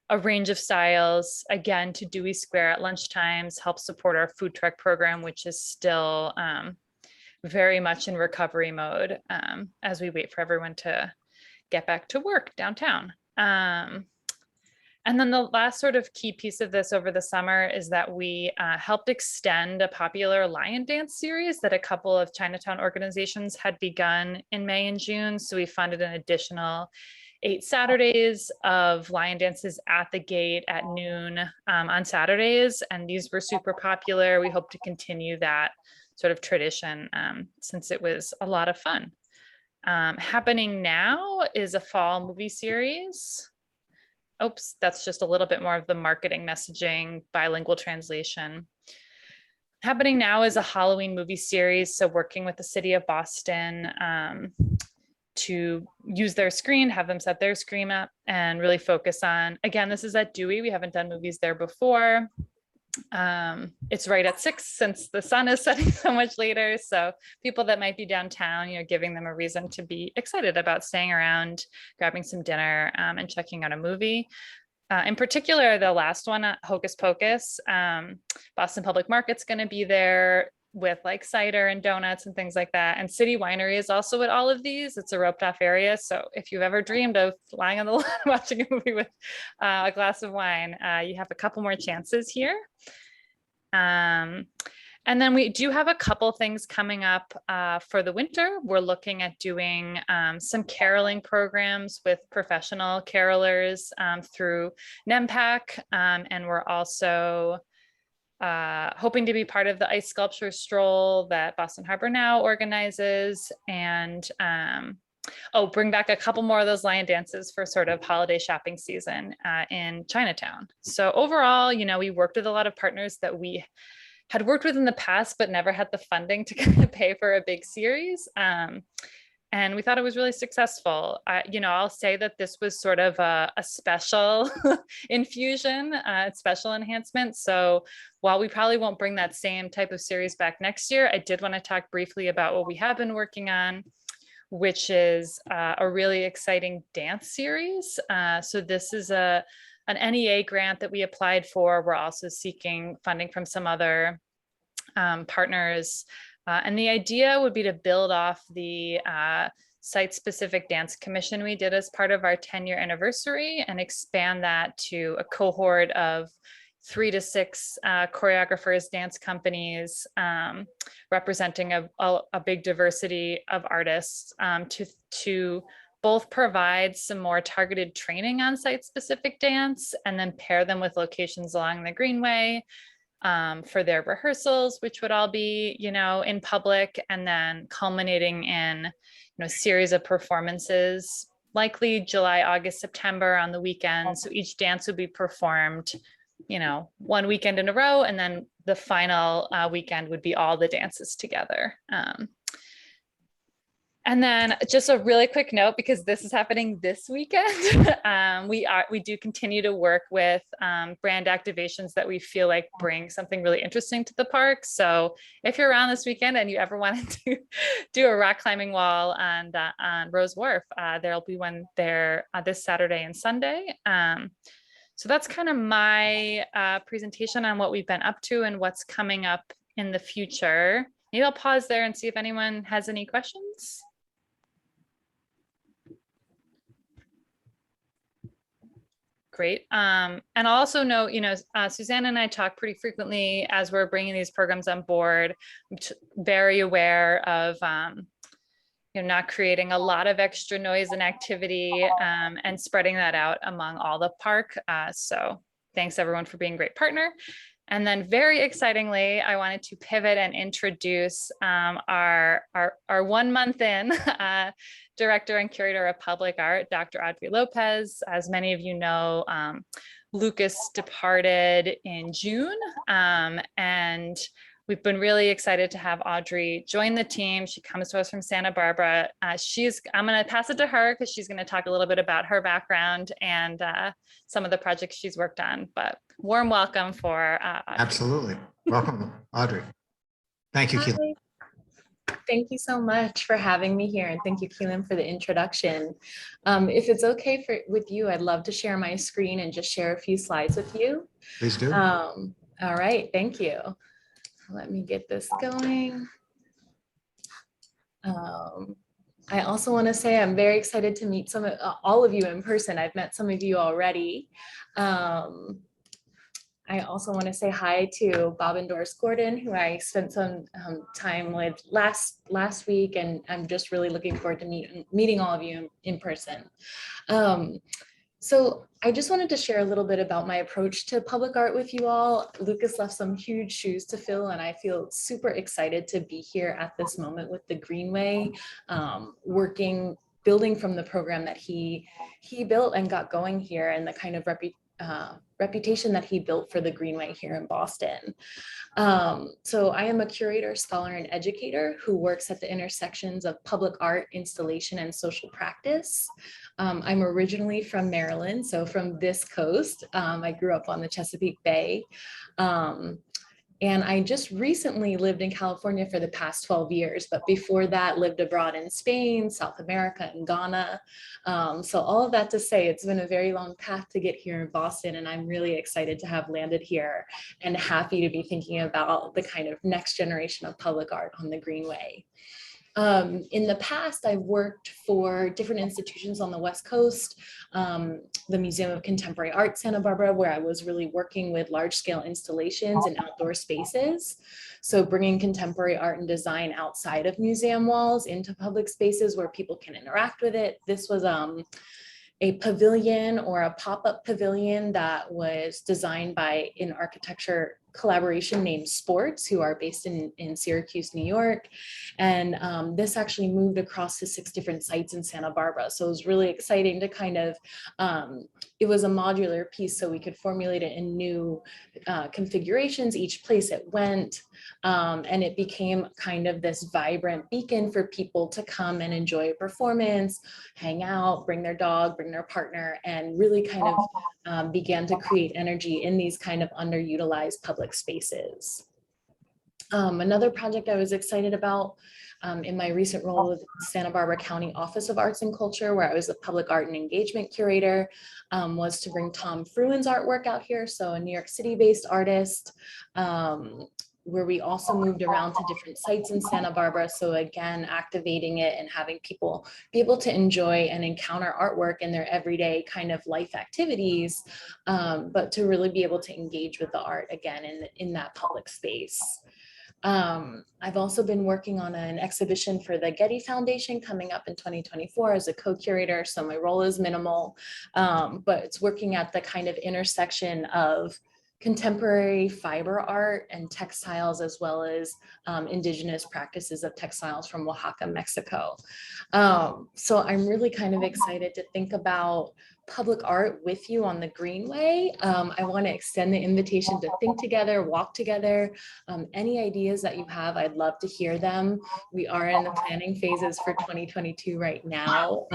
a range of styles, again, to Dewey Square at lunchtimes, help support our food truck program, which is still very much in recovery mode as we wait for everyone to get back to work downtown. And then the last sort of key piece of this over the summer is that we helped extend a popular lion dance series that a couple of Chinatown organizations had begun in May and June. So we funded an additional 8 Saturdays of lion dances at the gate at noon on Saturdays. And these were super popular. We hope to continue that sort of tradition since it was a lot of fun. Happening now is a fall movie series. Oops, that's just a little bit more of the marketing messaging, bilingual translation. Happening now is a Halloween movie series. So working with the city of Boston to use their screen, have them set their screen up and really focus on, again, this is at Dewey. We haven't done movies there before. It's right at 6 since the sun is setting so much later. So people that might be downtown, giving them a reason to be excited about staying around, grabbing some dinner and checking out a movie. In particular, the last one, Hocus Pocus, Boston Public Market's going to be there with like cider and donuts and things like that. And City Winery is also at all of these. It's a roped off area. So if you've ever dreamed of lying on the lawn watching a movie with a glass of wine, you have a couple more chances here. And then we do have a couple things coming up for the winter. We're looking at doing some caroling programs with professional carolers through NEMPAC. And we're also hoping to be part of the ice sculpture stroll that Boston Harbor Now organizes, and bring back a couple more of those lion dances for sort of holiday shopping season in Chinatown. So overall, we worked with a lot of partners that we had worked with in the past, but never had the funding to kind of pay for a big series. And we thought it was really successful. I'll say that this was sort of a special infusion, special enhancement. So while we probably won't bring that same type of series back next year, I did want to talk briefly about what we have been working on, which is a really exciting dance series. So this is an NEA grant that we applied for. We're also seeking funding from some other partners. And the idea would be to build off the site-specific dance commission we did as part of our 10-year anniversary and expand that to a cohort of 3 to 6 choreographers, dance companies, representing a big diversity of artists to both provide some more targeted training on site-specific dance and then pair them with locations along the Greenway for their rehearsals, which would all be, in public, and then culminating in, a series of performances, likely July, August, September on the weekend. So each dance would be performed, one weekend in a row, and then the final weekend would be all the dances together. And then just a really quick note, because this is happening this weekend, we do continue to work with brand activations that we feel like bring something really interesting to the park. So if you're around this weekend and you ever wanted to do a rock climbing wall on Rose Wharf, there'll be one there this Saturday and Sunday. So that's kind of my presentation on what we've been up to and what's coming up in the future. Maybe I'll pause there and see if anyone has any questions. Great. And I'll also note, Suzanne and I talk pretty frequently as we're bringing these programs on board. I'm very aware of, not creating a lot of extra noise and activity and spreading that out among all the park. So thanks everyone for being a great partner. And then very excitingly, I wanted to pivot and introduce our 1 month in Director and Curator of Public Art, Dr. Audrey Lopez. As many of you know, Lucas departed in June, and we've been really excited to have Audrey join the team. She comes to us from Santa Barbara. I'm going to pass it to her because she's going to talk a little bit about her background and some of the projects she's worked on. But warm welcome for Audrey. Absolutely. Welcome, Audrey. Thank you, Keelin. Hi. Thank you so much for having me here, and thank you, Keelin, for the introduction. If it's okay with you, I'd love to share my screen and just share a few slides with you. Please do. All right, thank you. Let me get this going. I also want to say I'm very excited to meet all of you in person. I've met some of you already. I also want to say hi to Bob and Doris Gordon, who I spent some time with last week, and I'm just really looking forward to meeting all of you in person. So I just wanted to share a little bit about my approach to public art with you all. Lucas left some huge shoes to fill, and I feel super excited to be here at this moment with the Greenway, building from the program that he built and got going here, and the kind of reputation that he built for the Greenway here in Boston. So I am a curator, scholar, and educator who works at the intersections of public art, installation, and social practice. I'm originally from Maryland, so from this coast. I grew up on the Chesapeake Bay. And I just recently lived in California for the past 12 years, but before that lived abroad in Spain, South America, and Ghana. So all of that to say, it's been a very long path to get here in Boston, and I'm really excited to have landed here and happy to be thinking about the kind of next generation of public art on the Greenway. In the past, I've worked for different institutions on the West Coast, the Museum of Contemporary Art, Santa Barbara, where I was really working with large-scale installations and outdoor spaces. So bringing contemporary art and design outside of museum walls into public spaces where people can interact with it. This was a pavilion or a pop-up pavilion that was designed by an architecture collaboration named Sports, who are based in Syracuse, New York. And this actually moved across to 6 different sites in Santa Barbara. So it was really exciting to kind of, it was a modular piece, so we could formulate it in new configurations each place it went. And it became kind of this vibrant beacon for people to come and enjoy a performance, hang out, bring their dog, bring their partner, and really kind of began to create energy in these kind of underutilized public spaces. Another project I was excited about in my recent role with Santa Barbara County Office of Arts and Culture, where I was a public art and engagement curator, was to bring Tom Fruin's artwork out here. So a New York City based artist, where we also moved around to different sites in Santa Barbara. So again, activating it and having people be able to enjoy and encounter artwork in their everyday kind of life activities, but to really be able to engage with the art again in that public space. I've also been working on an exhibition for the Getty Foundation coming up in 2024 as a co-curator. So my role is minimal, but it's working at the kind of intersection of contemporary fiber art and textiles, as well as indigenous practices of textiles from Oaxaca, Mexico. So I'm really kind of excited to think about public art with you on the Greenway. I want to extend the invitation to think together, walk together. Any ideas that you have, I'd love to hear them. We are in the planning phases for 2022 right now.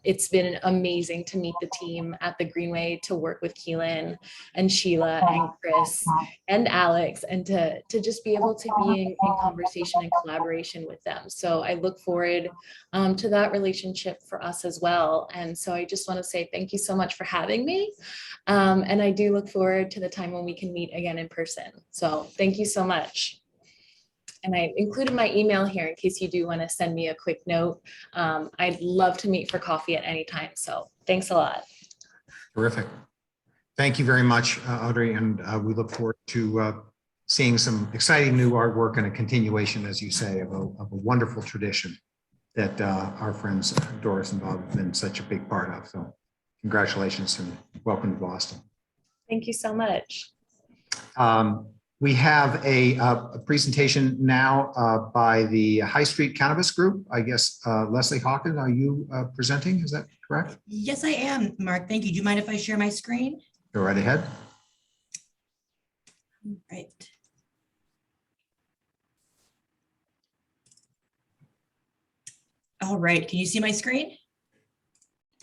It's been amazing to meet the team at the Greenway, to work with Keelin and Sheila and Chris and Alex, and to just be able to be in conversation and collaboration with them. So I look forward to that relationship for us as well. And so I just want to say thank you so much for having me. And I do look forward to the time when we can meet again in person. So thank you so much. And I included my email here in case you do want to send me a quick note. I'd love to meet for coffee at any time. So thanks a lot. Terrific. Thank you very much, Audrey, and we look forward to seeing some exciting new artwork and a continuation, as you say, of a wonderful tradition that our friends Doris and Bob have been such a big part of. So congratulations and welcome to Boston. Thank you so much. We have a presentation now by the High Street Cannabis Group. I guess, Leslie Hawkins, are you presenting? Is that correct? Yes, I am, Mark. Thank you. Do you mind if I share my screen? Go right ahead. Right. All right. Can you see my screen?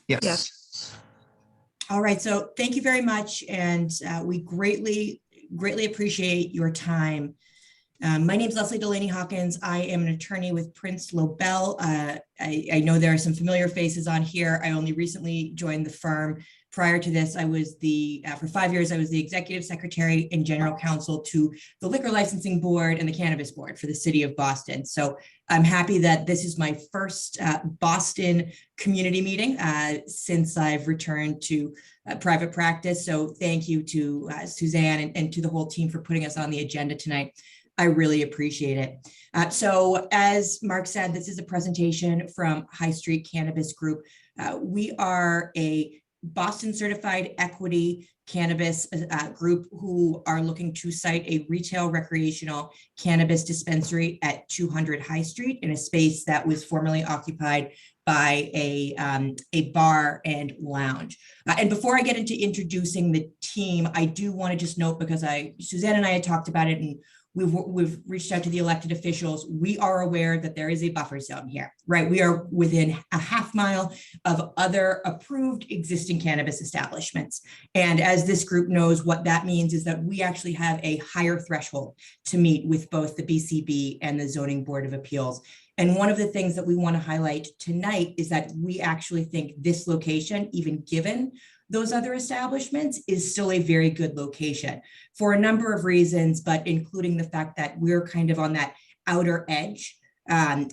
Yes. Yes. All right. So thank you very much. And we greatly appreciate your time. My name is Leslie Delaney Hawkins. I am an attorney with Prince Lobel. I know there are some familiar faces on here. I only recently joined the firm. Prior to this, I was for 5 years, I was the executive secretary and general counsel to the Liquor Licensing Board and the Cannabis Board for the city of Boston. So I'm happy that this is my first Boston community meeting since I've returned to private practice. So thank you to Suzanne and to the whole team for putting us on the agenda tonight. I really appreciate it. So as Mark said, this is a presentation from High Street Cannabis Group. We are a Boston certified equity cannabis group who are looking to site a retail recreational cannabis dispensary at 200 High Street in a space that was formerly occupied by a bar and lounge. And before I get into introducing the team, I do want to just note, because Suzanne and I had talked about it, and we've reached out to the elected officials. We are aware that there is a buffer zone here, right? We are within a half mile of other approved existing cannabis establishments. And as this group knows, what that means is that we actually have a higher threshold to meet with both the BCB and the Zoning Board of Appeals. And one of the things that we want to highlight tonight is that we actually think this location, even given those other establishments, is still a very good location for a number of reasons, but including the fact that we're kind of on that outer edge,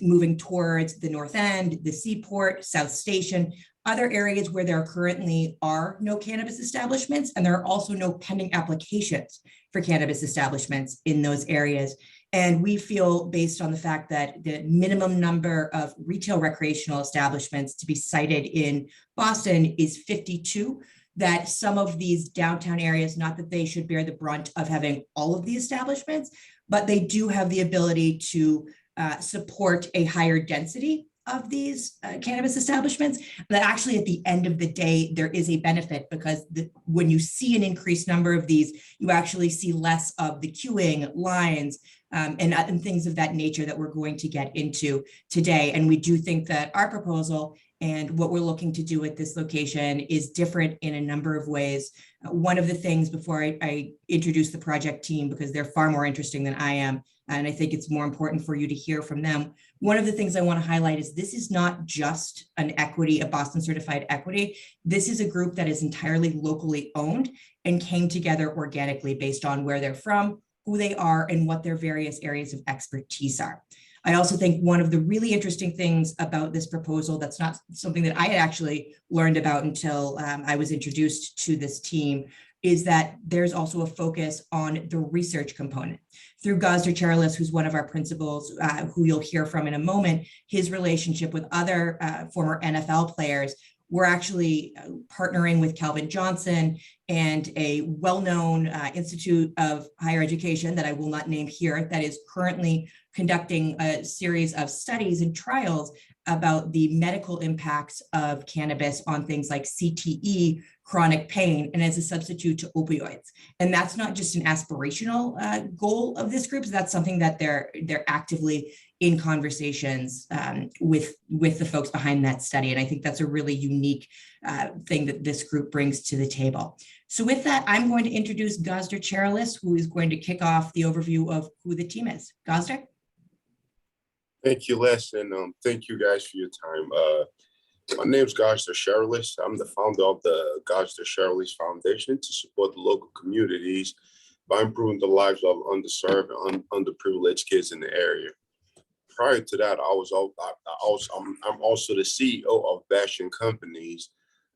moving towards the North End, the Seaport, South Station, other areas where there currently are no cannabis establishments, and there are also no pending applications for cannabis establishments in those areas. And we feel, based on the fact that the minimum number of retail recreational establishments to be cited in Boston is 52, that some of these downtown areas, not that they should bear the brunt of having all of the establishments, but they do have the ability to support a higher density of these cannabis establishments. That actually, at the end of the day, there is a benefit, because when you see an increased number of these, you actually see less of the queuing lines and things of that nature that we're going to get into today. And we do think that our proposal and what we're looking to do at this location is different in a number of ways. One of the things, before I introduce the project team, because they're far more interesting than I am, and I think it's more important for you to hear from them. One of the things I want to highlight is this is not just an equity, a Boston certified equity. This is a group that is entirely locally owned and came together organically based on where they're from, who they are, and what their various areas of expertise are. I also think one of the really interesting things about this proposal, that's not something that I had actually learned about until I was introduced to this team, is that there's also a focus on the research component. Through Gosder Charles, who's one of our principals, who you'll hear from in a moment, his relationship with other former NFL players, we're actually partnering with Calvin Johnson and a well-known Institute of Higher Education that I will not name here, that is currently conducting a series of studies and trials about the medical impacts of cannabis on things like CTE, chronic pain, and as a substitute to opioids. And that's not just an aspirational goal of this group. So that's something that they're actively in conversations with the folks behind that study. And I think that's a really unique thing that this group brings to the table. So with that, I'm going to introduce Gosder Charles, who is going to kick off the overview of who the team is. Gosder? Thank you, Les, and thank you guys for your time. My name is Gosder Charles. I'm the founder of the Gosder Charles Foundation to support the local communities by improving the lives of underserved and underprivileged kids in the area. Prior to that, I'm also the CEO of Bastion Companies,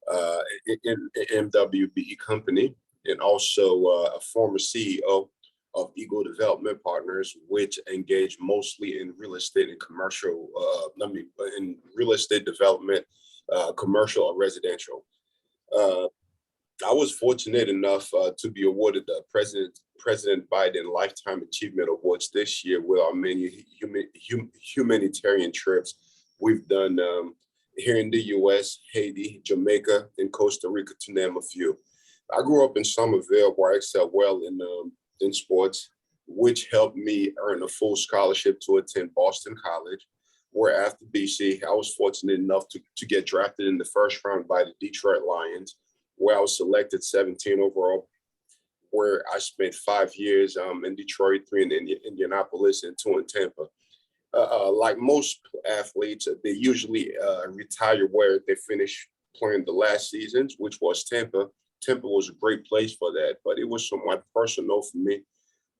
an MWBE company, and also a former CEO of Eagle Development Partners, which engage mostly in real estate and commercial, in real estate development, commercial or residential. I was fortunate enough to be awarded the President Biden Lifetime Achievement Awards this year with our many humanitarian trips we've done here in the U.S., Haiti, Jamaica, and Costa Rica, to name a few. I grew up in Somerville, where I excelled well in sports, which helped me earn a full scholarship to attend Boston College, where after BC, I was fortunate enough to get drafted in the first round by the Detroit Lions, where I was selected 17 overall, where I spent 5 years in Detroit, 3 in Indianapolis, and 2 in Tampa. Like most athletes, they usually retire where they finish playing the last seasons, which was Tampa. Tampa was a great place for that, but it was somewhat personal for me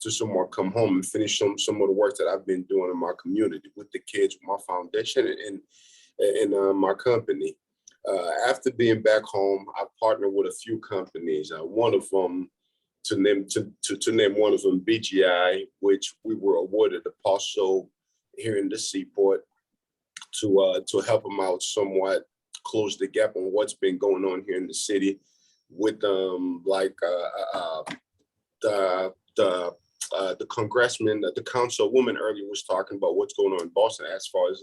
to somewhat come home and finish some of the work that I've been doing in my community with the kids, my foundation, and my company. After being back home, I partnered with a few companies. One of them, to name one of them, BGI, which we were awarded a parcel here in the Seaport to help them out somewhat, close the gap on what's been going on here in the city with the congressman, the councilwoman earlier was talking about what's going on in Boston as far as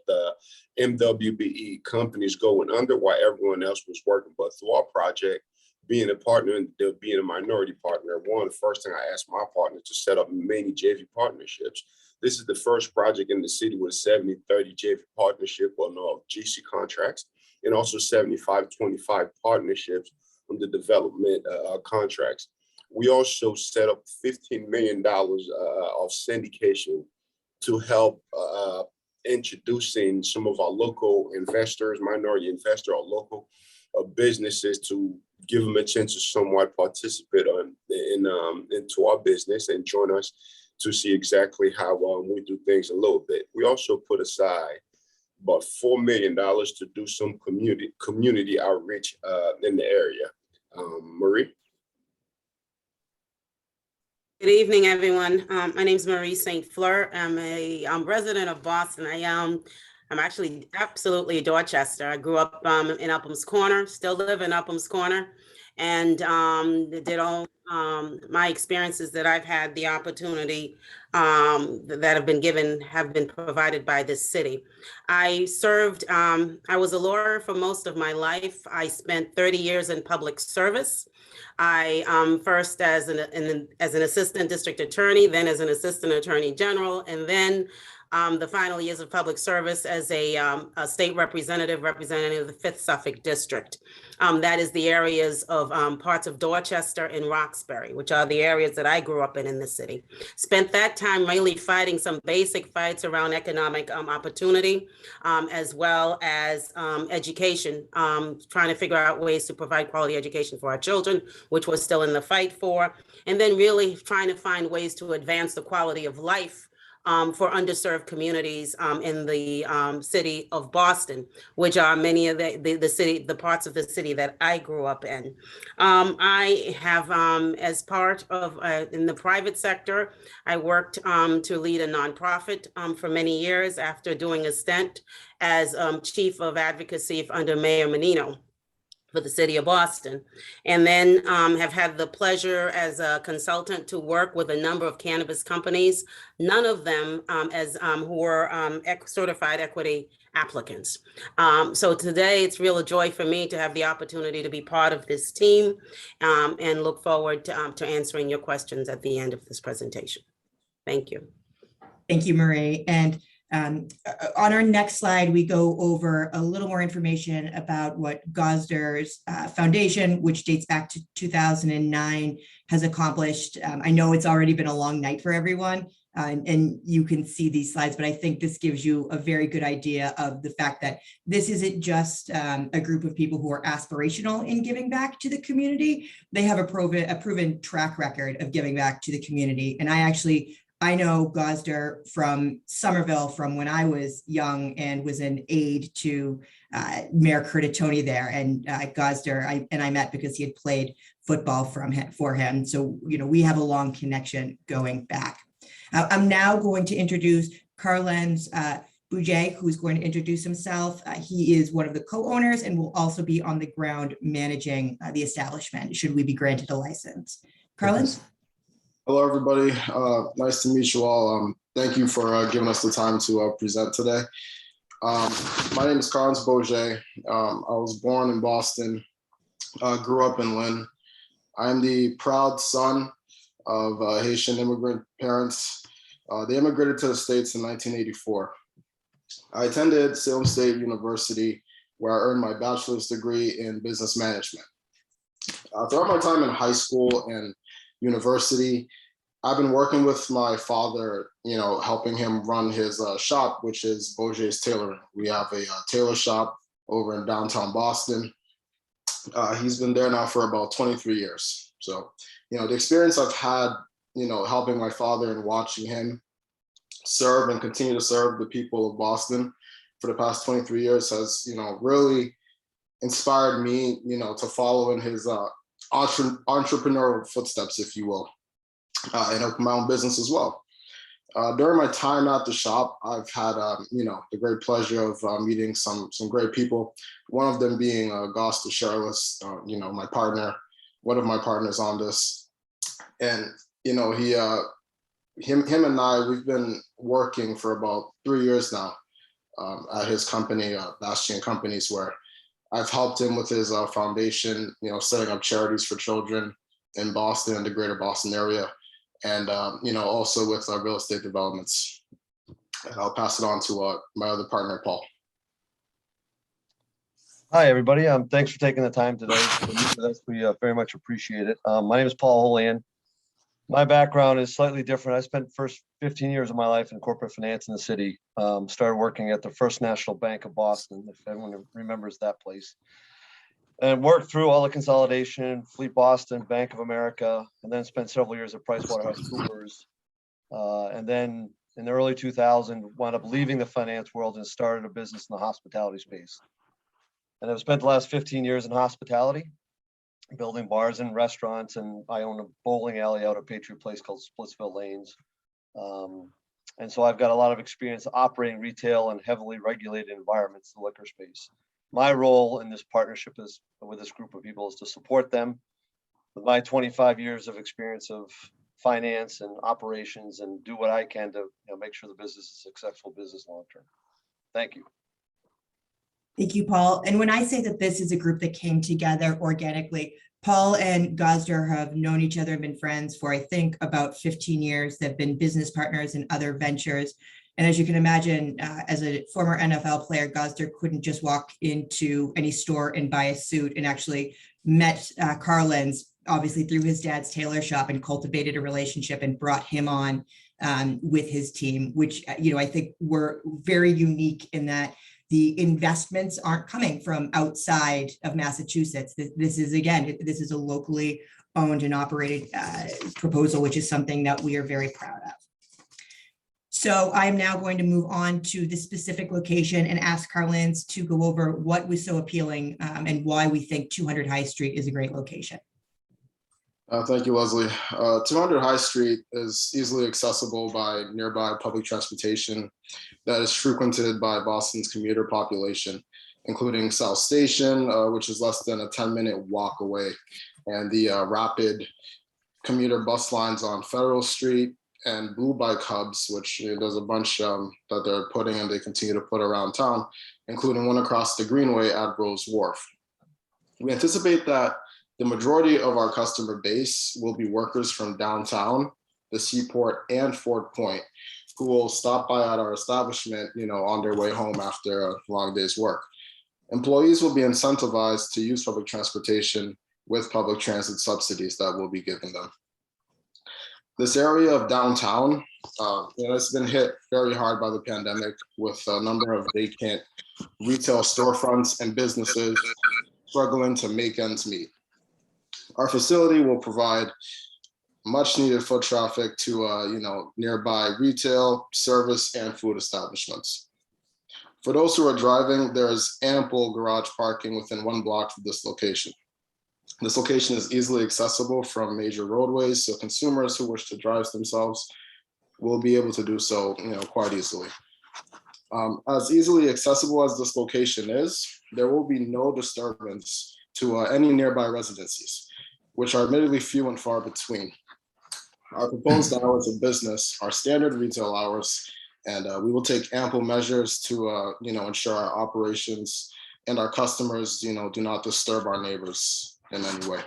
the MWBE companies going under while everyone else was working. But through our project, being a partner and being a minority partner, the first thing I asked my partner to set up many JV partnerships. This is the first project in the city with a 70-30 JV partnership on GC contracts, and also 75-25 partnerships on the development contracts. We also set up $15 million of syndication to help introducing some of our local investors, minority investor or local businesses, to give them a chance to somewhat participate into our business and join us to see exactly how we do things a little bit. We also put aside about $4 million to do some community outreach in the area. Marie? Good evening, everyone. My name is Marie St. Fleur. I'm a resident of Boston. I'm actually absolutely Dorchester. I grew up in Upham's Corner, still live in Upham's Corner, and did all my experiences that I've had the opportunity that have been provided by this city. I served, I was a lawyer for most of my life. I spent 30 years in public service. I first as an assistant district attorney, then as an assistant attorney general, and then the final years of public service as a state representative of the 5th Suffolk District. That is the areas of parts of Dorchester and Roxbury, which are the areas that I grew up in the city. Spent that time really fighting some basic fights around economic opportunity, as well as education, trying to figure out ways to provide quality education for our children, which we're still in the fight for, and then really trying to find ways to advance the quality of life for underserved communities in the city of Boston, which are many of the parts of the city that I grew up in. I have, as part of in the private sector, I worked to lead a nonprofit for many years after doing a stint as chief of advocacy under Mayor Menino for the city of Boston, and then have had the pleasure as a consultant to work with a number of cannabis companies, none of them who were certified equity applicants. So today it's real a joy for me to have the opportunity to be part of this team, and look forward to answering your questions at the end of this presentation. Thank you. Thank you, Marie. And on our next slide, we go over a little more information about what Gosder's Foundation, which dates back to 2009, has accomplished. I know it's already been a long night for everyone, and you can see these slides, but I think this gives you a very good idea of the fact that this isn't just a group of people who are aspirational in giving back to the community. They have a proven track record of giving back to the community. And I actually I know Gosder from Somerville from when I was young and was an aide to Mayor Curtatone there. And Gosder, I met because he had played football for him. So, we have a long connection going back. I'm now going to introduce Keelin Louijeune, who's going to introduce himself. He is one of the co-owners and will also be on the ground managing the establishment, should we be granted a license. Keelin? Hello, everybody. Nice to meet you all. Thank you for giving us the time to present today. My name is Keelin Louijeune. I was born in Boston, grew up in Lynn. I'm the proud son of Haitian immigrant parents. They immigrated to the States in 1984. I attended Salem State University, where I earned my bachelor's degree in business management. Throughout my time in high school and university, I've been working with my father, helping him run his shop, which is Beaujay's Tailoring. We have a tailor shop over in downtown Boston. He's been there now for about 23 years. So, the experience I've had, helping my father and watching him serve and continue to serve the people of Boston for the past 23 years has, really inspired me, to follow in his entrepreneurial footsteps, if you will, and open my own business as well. During my time at the shop, I've had, the great pleasure of meeting some great people. One of them being Goss Desharlis, my partner, one of my partners on this. And, him and I, we've been working for about 3 years now at his company, Bastion Companies, where I've helped him with his foundation, setting up charities for children in Boston and the greater Boston area. And, also with real estate developments. And I'll pass it on to my other partner, Paul. Hi, everybody. Thanks for taking the time today to meet with us. We very much appreciate it. My name is Paul Holian. My background is slightly different. I spent the first 15 years of my life in corporate finance in the city. Started working at the First National Bank of Boston, if everyone remembers that place. And worked through all the consolidation, Fleet Boston, Bank of America, and then spent several years at PricewaterhouseCoopers. And then in the early 2000s, wound up leaving the finance world and started a business in the hospitality space. And I've spent the last 15 years in hospitality, building bars and restaurants, and I own a bowling alley out at Patriot Place called Splitsville Lanes. And so I've got a lot of experience operating retail and heavily regulated environments, the liquor space. My role in this partnership is with this group of people is to support them with my 25 years of experience of finance and operations, and do what I can to make sure the business is a successful business long term. Thank you. Thank you, Paul. And when I say that this is a group that came together organically, Paul and Gosder have known each other and been friends for, I think, about 15 years. They've been business partners in other ventures. And as you can imagine, as a former NFL player, Gosder couldn't just walk into any store and buy a suit, and actually met Keelin's obviously through his dad's tailor shop and cultivated a relationship and brought him on with his team, which, I think were very unique in that the investments aren't coming from outside of Massachusetts. This is a locally owned and operated proposal, which is something that we are very proud of. So I'm now going to move on to this specific location and ask Keelin to go over what was so appealing and why we think 200 High Street is a great location. Thank you, Leslie. 200 High Street is easily accessible by nearby public transportation that is frequented by Boston's commuter population, including South Station, which is less than a 10-minute walk away, and the rapid commuter bus lines on Federal Street, and Blue Bike hubs, which there's a bunch that they're putting and they continue to put around town, including one across the Greenway at Rose Wharf. We anticipate that the majority of our customer base will be workers from downtown, the Seaport, and Fort Point, who will stop by at our establishment, on their way home after a long day's work. Employees will be incentivized to use public transportation with public transit subsidies that will be given them. This area of downtown, it's been hit very hard by the pandemic, with a number of vacant retail storefronts and businesses struggling to make ends meet. Our facility will provide much needed foot traffic to, nearby retail, service, and food establishments. For those who are driving, there is ample garage parking within 1 block of this location. This location is easily accessible from major roadways, so consumers who wish to drive themselves will be able to do so, quite easily. As easily accessible as this location is, there will be no disturbance to any nearby residencies, which are admittedly few and far between. Our proposed hours of business are standard retail hours, and we will take ample measures to, ensure our operations and our customers, do not disturb our neighbors in any way.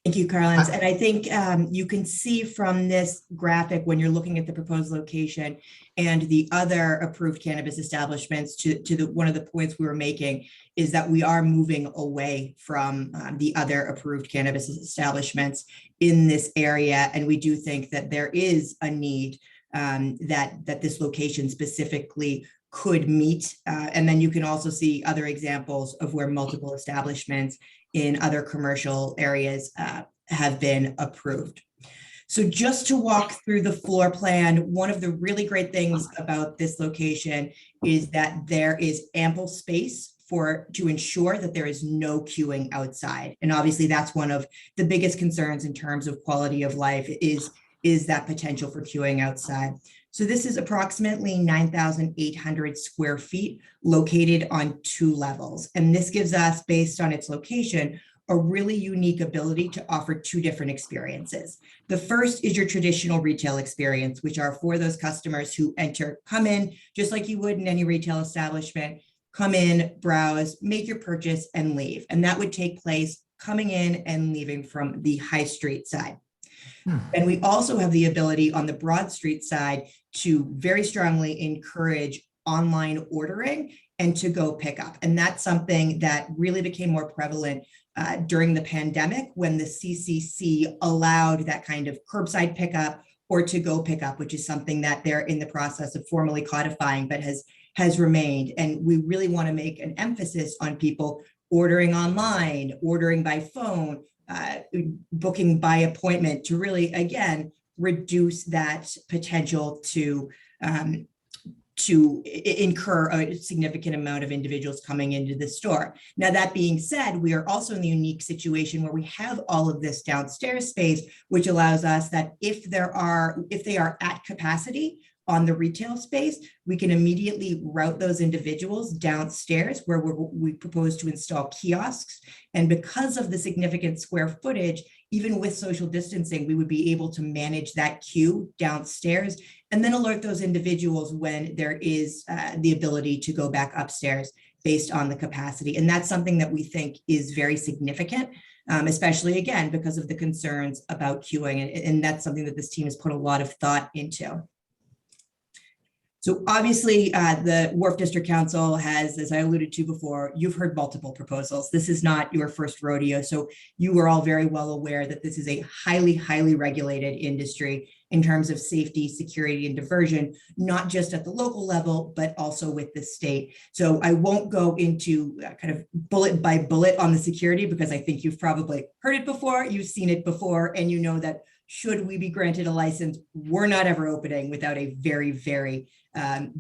Thank you, Carlins. And I think you can see from this graphic when you're looking at the proposed location and the other approved cannabis establishments to one of the points we were making is that we are moving away from the other approved cannabis establishments in this area. And we do think that there is a need that this location specifically could meet. And then you can also see other examples of where multiple establishments in other commercial areas have been approved. So just to walk through the floor plan, one of the really great things about this location is that there is ample space to ensure that there is no queuing outside. And obviously that's one of the biggest concerns in terms of quality of life is that potential for queuing outside. So this is approximately 9,800 square feet located on 2 levels. And this gives us, based on its location, a really unique ability to offer 2 different experiences. The first is your traditional retail experience, which are for those customers who come in just like you would in any retail establishment, come in, browse, make your purchase and leave. And that would take place coming in and leaving from the high street side. And we also have the ability on the Broad Street side to very strongly encourage online ordering and to go pick up. And that's something that really became more prevalent during the pandemic when the CCC allowed that kind of curbside pickup or to go pick up, which is something that they're in the process of formally codifying, but has remained. And we really want to make an emphasis on people ordering online, ordering by phone, booking by appointment to really, again, reduce that potential to incur a significant amount of individuals coming into the store. Now, that being said, we are also in the unique situation where we have all of this downstairs space, which allows us that if they are at capacity on the retail space, we can immediately route those individuals downstairs where we propose to install kiosks. And because of the significant square footage, even with social distancing, we would be able to manage that queue downstairs and then alert those individuals when there is the ability to go back upstairs based on the capacity. And that's something that we think is very significant, especially again, because of the concerns about queuing. And that's something that this team has put a lot of thought into. So obviously the Wharf District Council has, as I alluded to before, you've heard multiple proposals. This is not your first rodeo. So you are all very well aware that this is a highly, highly regulated industry in terms of safety, security, and diversion, not just at the local level, but also with the state. So I won't go into kind of bullet by bullet on the security because I think you've probably heard it before, you've seen it before, and you know that should we be granted a license, we're not ever opening without a very, very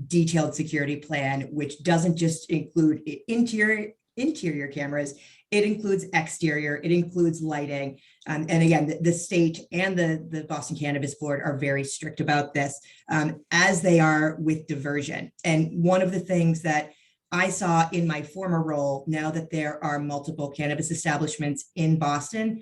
detailed security plan, which doesn't just include interior cameras, it includes exterior, it includes lighting. And again, the state and the Boston Cannabis Board are very strict about this, as they are with diversion. And one of the things that I saw in my former role, now that there are multiple cannabis establishments in Boston,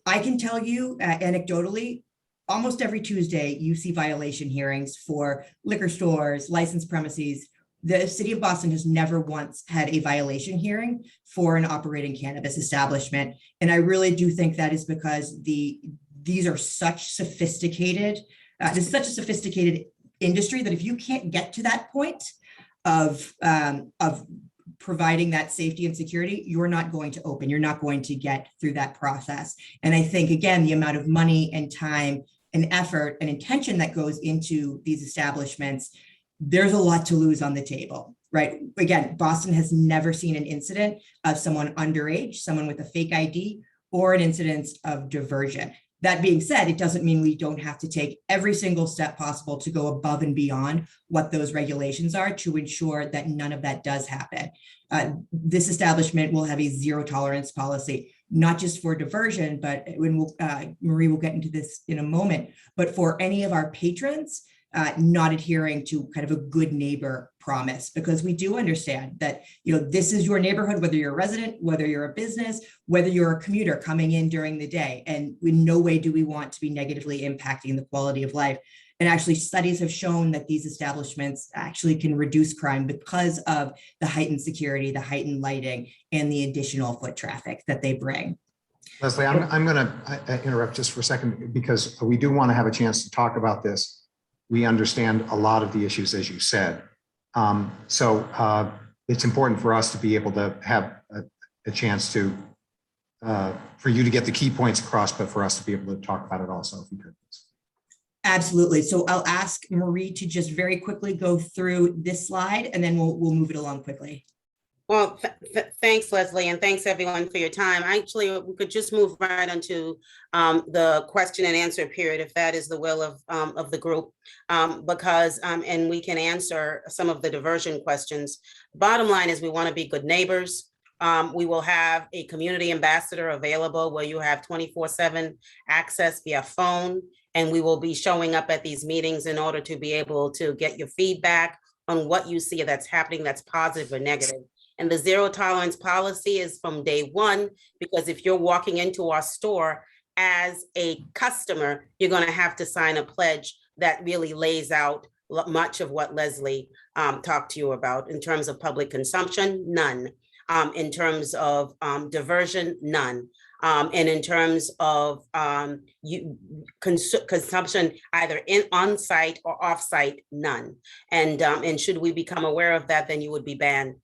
I can tell you anecdotally, almost every Tuesday, you see violation hearings for liquor stores, licensed premises. The city of Boston has never once had a violation hearing for an operating cannabis establishment. And I really do think that is because these are such sophisticated, this is such a sophisticated industry that if you can't get to that point of providing that safety and security, you're not going to open, you're not going to get through that process. And I think, again, the amount of money and time and effort and intention that goes into these establishments, there's a lot to lose on the table, right? Again, Boston has never seen an incident of someone underage, someone with a fake ID, or an incidence of diversion. That being said, it doesn't mean we don't have to take every single step possible to go above and beyond what those regulations are to ensure that none of that does happen. This establishment will have a zero tolerance policy, not just for diversion, but when Marie will get into this in a moment, but for any of our patrons not adhering to kind of a good neighbor promise, because we do understand that, this is your neighborhood, whether you're a resident, whether you're a business, whether you're a commuter coming in during the day. And in no way do we want to be negatively impacting the quality of life. And actually, studies have shown that these establishments actually can reduce crime because of the heightened security, the heightened lighting, and the additional foot traffic that they bring. Leslie, I'm going to interrupt just for a second because we do want to have a chance to talk about this. We understand a lot of the issues, as you said. So it's important for us to be able to have a chance to, for you to get the key points across, but for us to be able to talk about it also, if you could. Absolutely. So I'll ask Marie to just very quickly go through this slide, and then we'll move it along quickly. Well, thanks, Leslie, and thanks everyone for your time. Actually, we could just move right into the question and answer period, if that is the will of the group, because and we can answer some of the diversion questions. Bottom line is we want to be good neighbors. We will have a community ambassador available where you have 24/7 access via phone, and we will be showing up at these meetings in order to be able to get your feedback on what you see that's happening that's positive or negative. And the zero tolerance policy is from day one, because if you're walking into our store as a customer, you're going to have to sign a pledge that really lays out much of what Leslie talked to you about. In terms of public consumption, none. In terms of diversion, none. And in terms of consumption, either on-site or off-site, none. And should we become aware of that, then you would be banned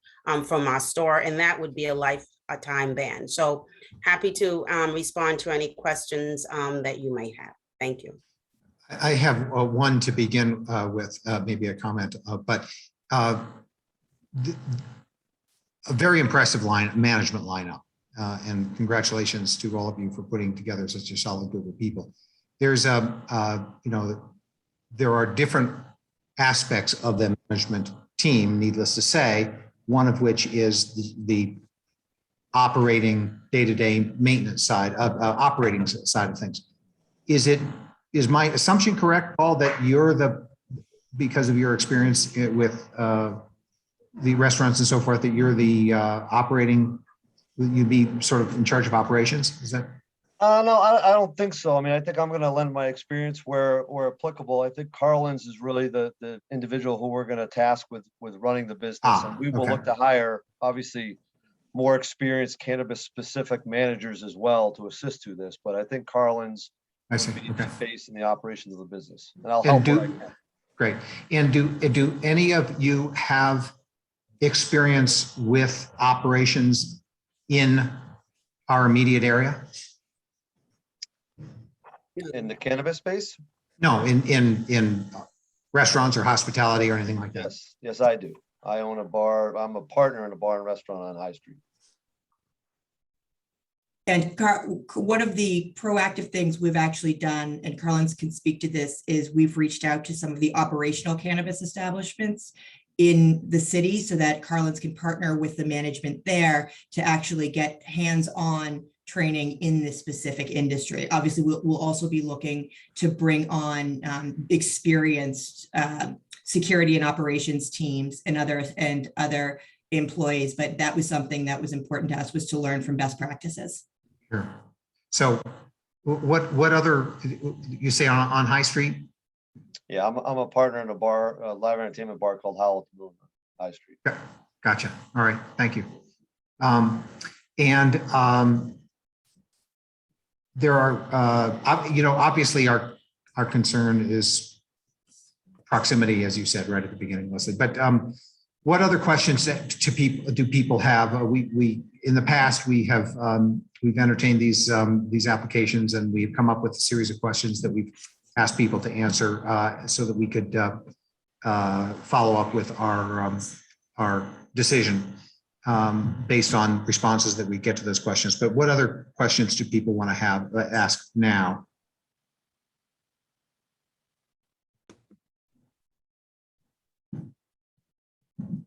from our store, and that would be a lifetime ban. So happy to respond to any questions that you may have. Thank you. I have one to begin with, maybe a comment, but a very impressive management lineup. And congratulations to all of you for putting together such a solid group of people. There's there are different aspects of the management team, needless to say, one of which is the operating day-to-day maintenance side of operating side of things. Is my assumption correct, Paul, that you're because of your experience with the restaurants and so forth, that you're the operating, you'd be sort of in charge of operations? Is that? No, I don't think so. I mean, I think I'm going to lend my experience where applicable. I think Carlin's is really the individual who we're going to task with running the business. And we will look to hire, obviously, more experienced cannabis-specific managers as well to assist to this. But I think Carlin's the face in the operations of the business. And I'll help where I can. Great. And do any of you have experience with operations in our immediate area? In the cannabis space? No, in restaurants or hospitality or anything like that. Yes, I do. I own a bar. I'm a partner in a bar and restaurant on High Street. And one of the proactive things we've actually done, and Carlin's can speak to this, is we've reached out to some of the operational cannabis establishments in the city so that Carlin's can partner with the management there to actually get hands-on training in this specific industry. Obviously, we'll also be looking to bring on experienced security and operations teams and other employees, but that was something that was important to us, was to learn from best practices. Sure. So what other, you say on High Street? Yeah, I'm a partner in a bar, a live entertainment bar called Howl at the Moon, High Street. Gotcha. All right, thank you. There are, obviously our concern is proximity, as you said right at the beginning, Leslie. But what other questions do people have? We in the past we've entertained these applications, and we've come up with a series of questions that we've asked people to answer so that we could follow up with our decision. based on responses that we get to those questions. But what other questions do people want to ask now?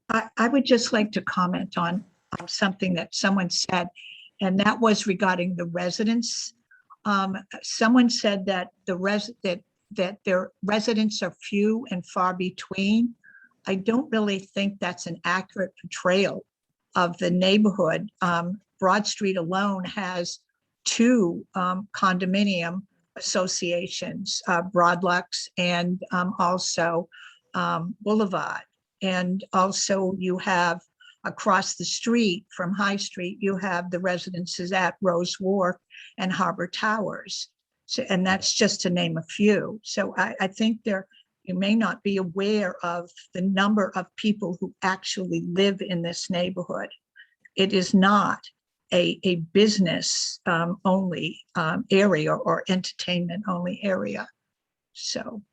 I would just like to comment on something that someone said, and that was regarding the residents. Someone said that that their residents are few and far between. I don't really think that's an accurate portrayal of the neighborhood. Broad Street alone has 2 condominium associations, Broadlux and also Boulevard. And also you have across the street from High Street, you have the residences at Rose Wharf and Harbor Towers. So, and that's just to name a few. So I think you may not be aware of the number of people who actually live in this neighborhood. It is not a business only area or entertainment only area. So.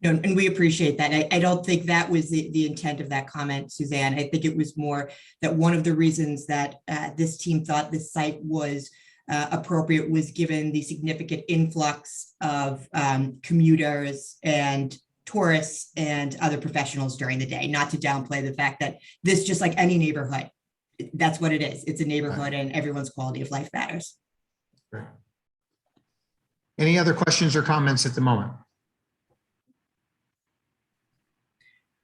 And we appreciate that. I don't think that was the intent of that comment, Suzanne. I think it was more that one of the reasons that this team thought this site was appropriate was given the significant influx of commuters and tourists and other professionals during the day, not to downplay the fact that this, just like any neighborhood, that's what it is. It's a neighborhood and everyone's quality of life matters. Great. Any other questions or comments at the moment?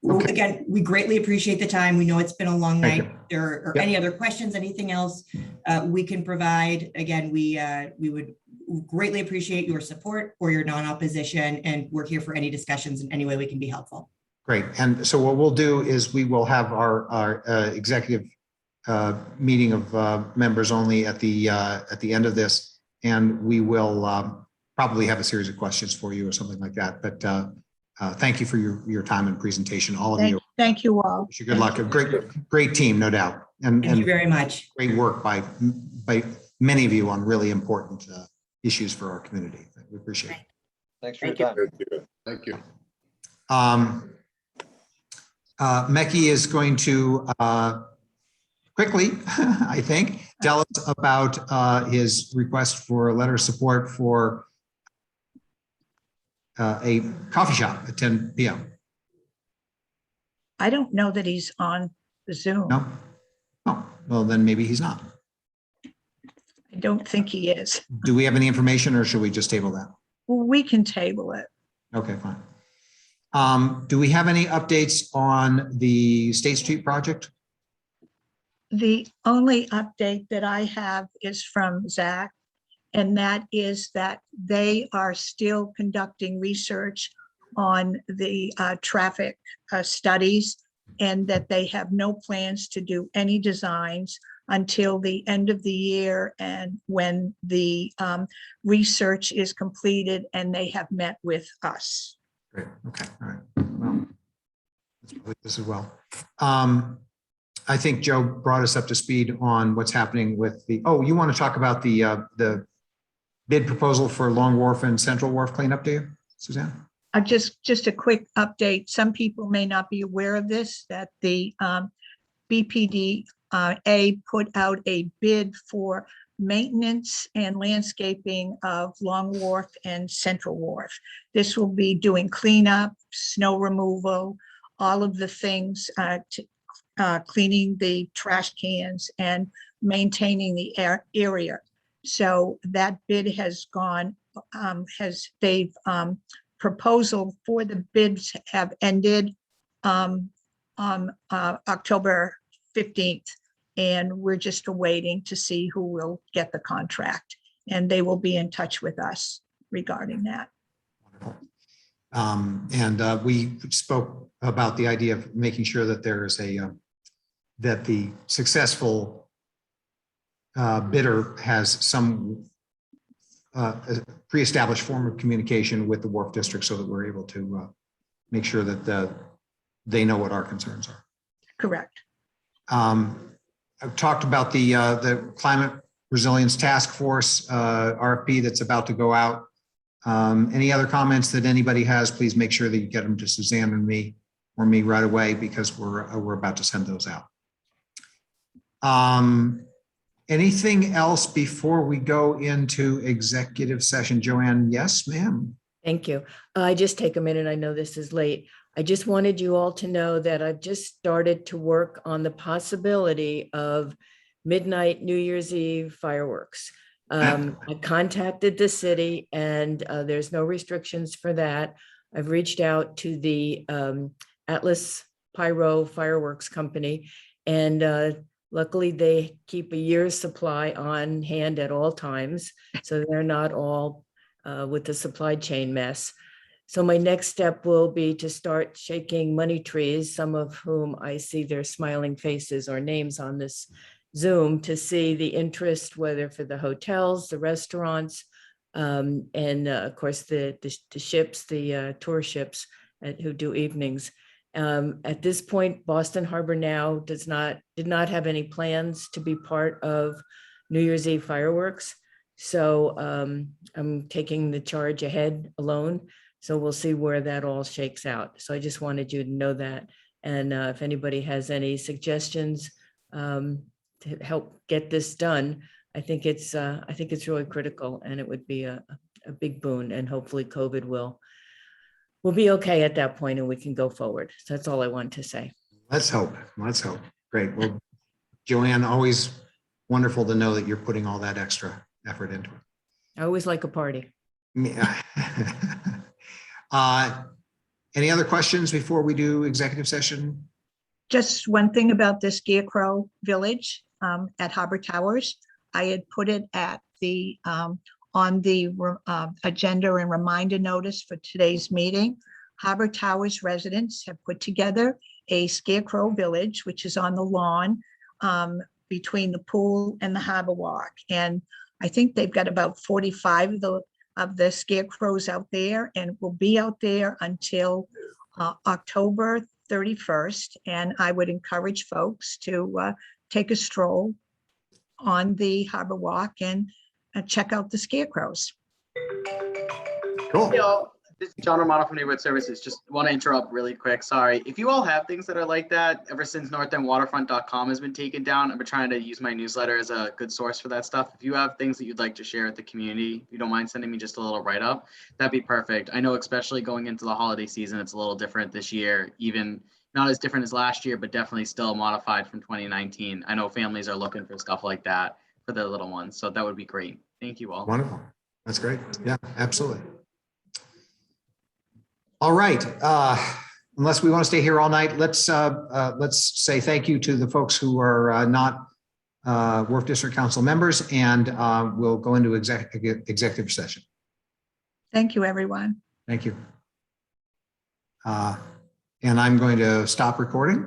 Well, again, we greatly appreciate the time. We know it's been a long night. Or any other questions, anything else we can provide. Again, we would greatly appreciate your support or your non-opposition, and we're here for any discussions in any way we can be helpful. Great. And so what we'll do is we will have our executive meeting of members only at the end of this, and we will probably have a series of questions for you or something like that. But thank you for your time and presentation, all of you. Thank you all. Wish you good luck. A great team, no doubt. And thank you very much. Great work by many of you on really important issues for our community. We appreciate it. Thanks for your time. Thank you. Mekki is going to quickly, I think, tell us about his request for a letter of support for a coffee shop at 10 p.m. I don't know that he's on the Zoom. No? Oh, well, then maybe he's not. I don't think he is. Do we have any information or should we just table that? Well, we can table it. Okay, fine. Do we have any updates on the State Street project? The only update that I have is from Zach, and that is that they are still conducting research on the traffic studies, and that they have no plans to do any designs until the end of the year, and when the research is completed and they have met with us. Great. Okay. All right. Well, let's believe this as well. I think Joe brought us up to speed on what's happening with the. Oh, you want to talk about the bid proposal for Long Wharf and Central Wharf cleanup, do you, Suzanne? Just a quick update. Some people may not be aware of this, that the BPDA put out a bid for maintenance and landscaping of Long Wharf and Central Wharf. This will be doing cleanup, snow removal, all of the things, cleaning the trash cans and maintaining the area. So that bid has gone, proposal for the bids have ended on October 15th. And we're just awaiting to see who will get the contract, and they will be in touch with us regarding that. We spoke about the idea of making sure that there is that the successful bidder has some pre-established form of communication with the Wharf District, so that we're able to make sure that they know what our concerns are. Correct. I've talked about the Climate Resilience Task Force RFP that's about to go out. Any other comments that anybody has, please make sure that you get them to Suzanne and me, or me right away, because we're about to send those out. Anything else before we go into executive session? Joanne, yes, ma'am. Thank you. I just take a minute. I know this is late. I just wanted you all to know that I've just started to work on the possibility of midnight New Year's Eve fireworks. I contacted the city and there's no restrictions for that. I've reached out to the Atlas Pyro Fireworks Company, and luckily they keep a year's supply on hand at all times, so they're not all with the supply chain mess. So my next step will be to start shaking money trees, some of whom I see their smiling faces or names on this Zoom, to see the interest, whether for the hotels, the restaurants, and of course the ships, the tour ships who do evenings. At this point, Boston Harbor Now did not have any plans to be part of New Year's Eve fireworks. So I'm taking the charge ahead alone. So we'll see where that all shakes out. So I just wanted you to know that. And if anybody has any suggestions to help get this done, I think it's really critical, and it would be a big boon, and hopefully COVID will be okay at that point and we can go forward. So that's all I want to say. Let's hope. Let's hope. Great. Well, Joanne, always wonderful to know that you're putting all that extra effort into it. I always like a party. Yeah. Any other questions before we do executive session? Just one thing about the Scarecrow Village at Harbor Towers. I had put it at the on the agenda and reminder notice for today's meeting. Harbor Towers residents have put together a Scarecrow Village, which is on the lawn between the pool and the Harbor Walk. And I think they've got about 45 of the scarecrows out there, and will be out there until October 31st. And I would encourage folks to take a stroll on the Harbor Walk and check out the scarecrows. Cool. Hey, all. This is John Romano from Neighborhood Services. Just want to interrupt really quick. Sorry. If you all have things that are like that, ever since northendwaterfront.com has been taken down, I've been trying to use my newsletter as a good source for that stuff. If you have things that you'd like to share with the community, if you don't mind sending me just a little write-up, that'd be perfect. I know, especially going into the holiday season, it's a little different this year, even not as different as last year, but definitely still modified from 2019. I know families are looking for stuff like that for their little ones. So that would be great. Thank you all. Wonderful. That's great. Yeah, absolutely. All right. Unless we want to stay here all night, let's say thank you to the folks who are not Wharf District Council members, and we'll go into executive session. Thank you, everyone. Thank you. And I'm going to stop recording.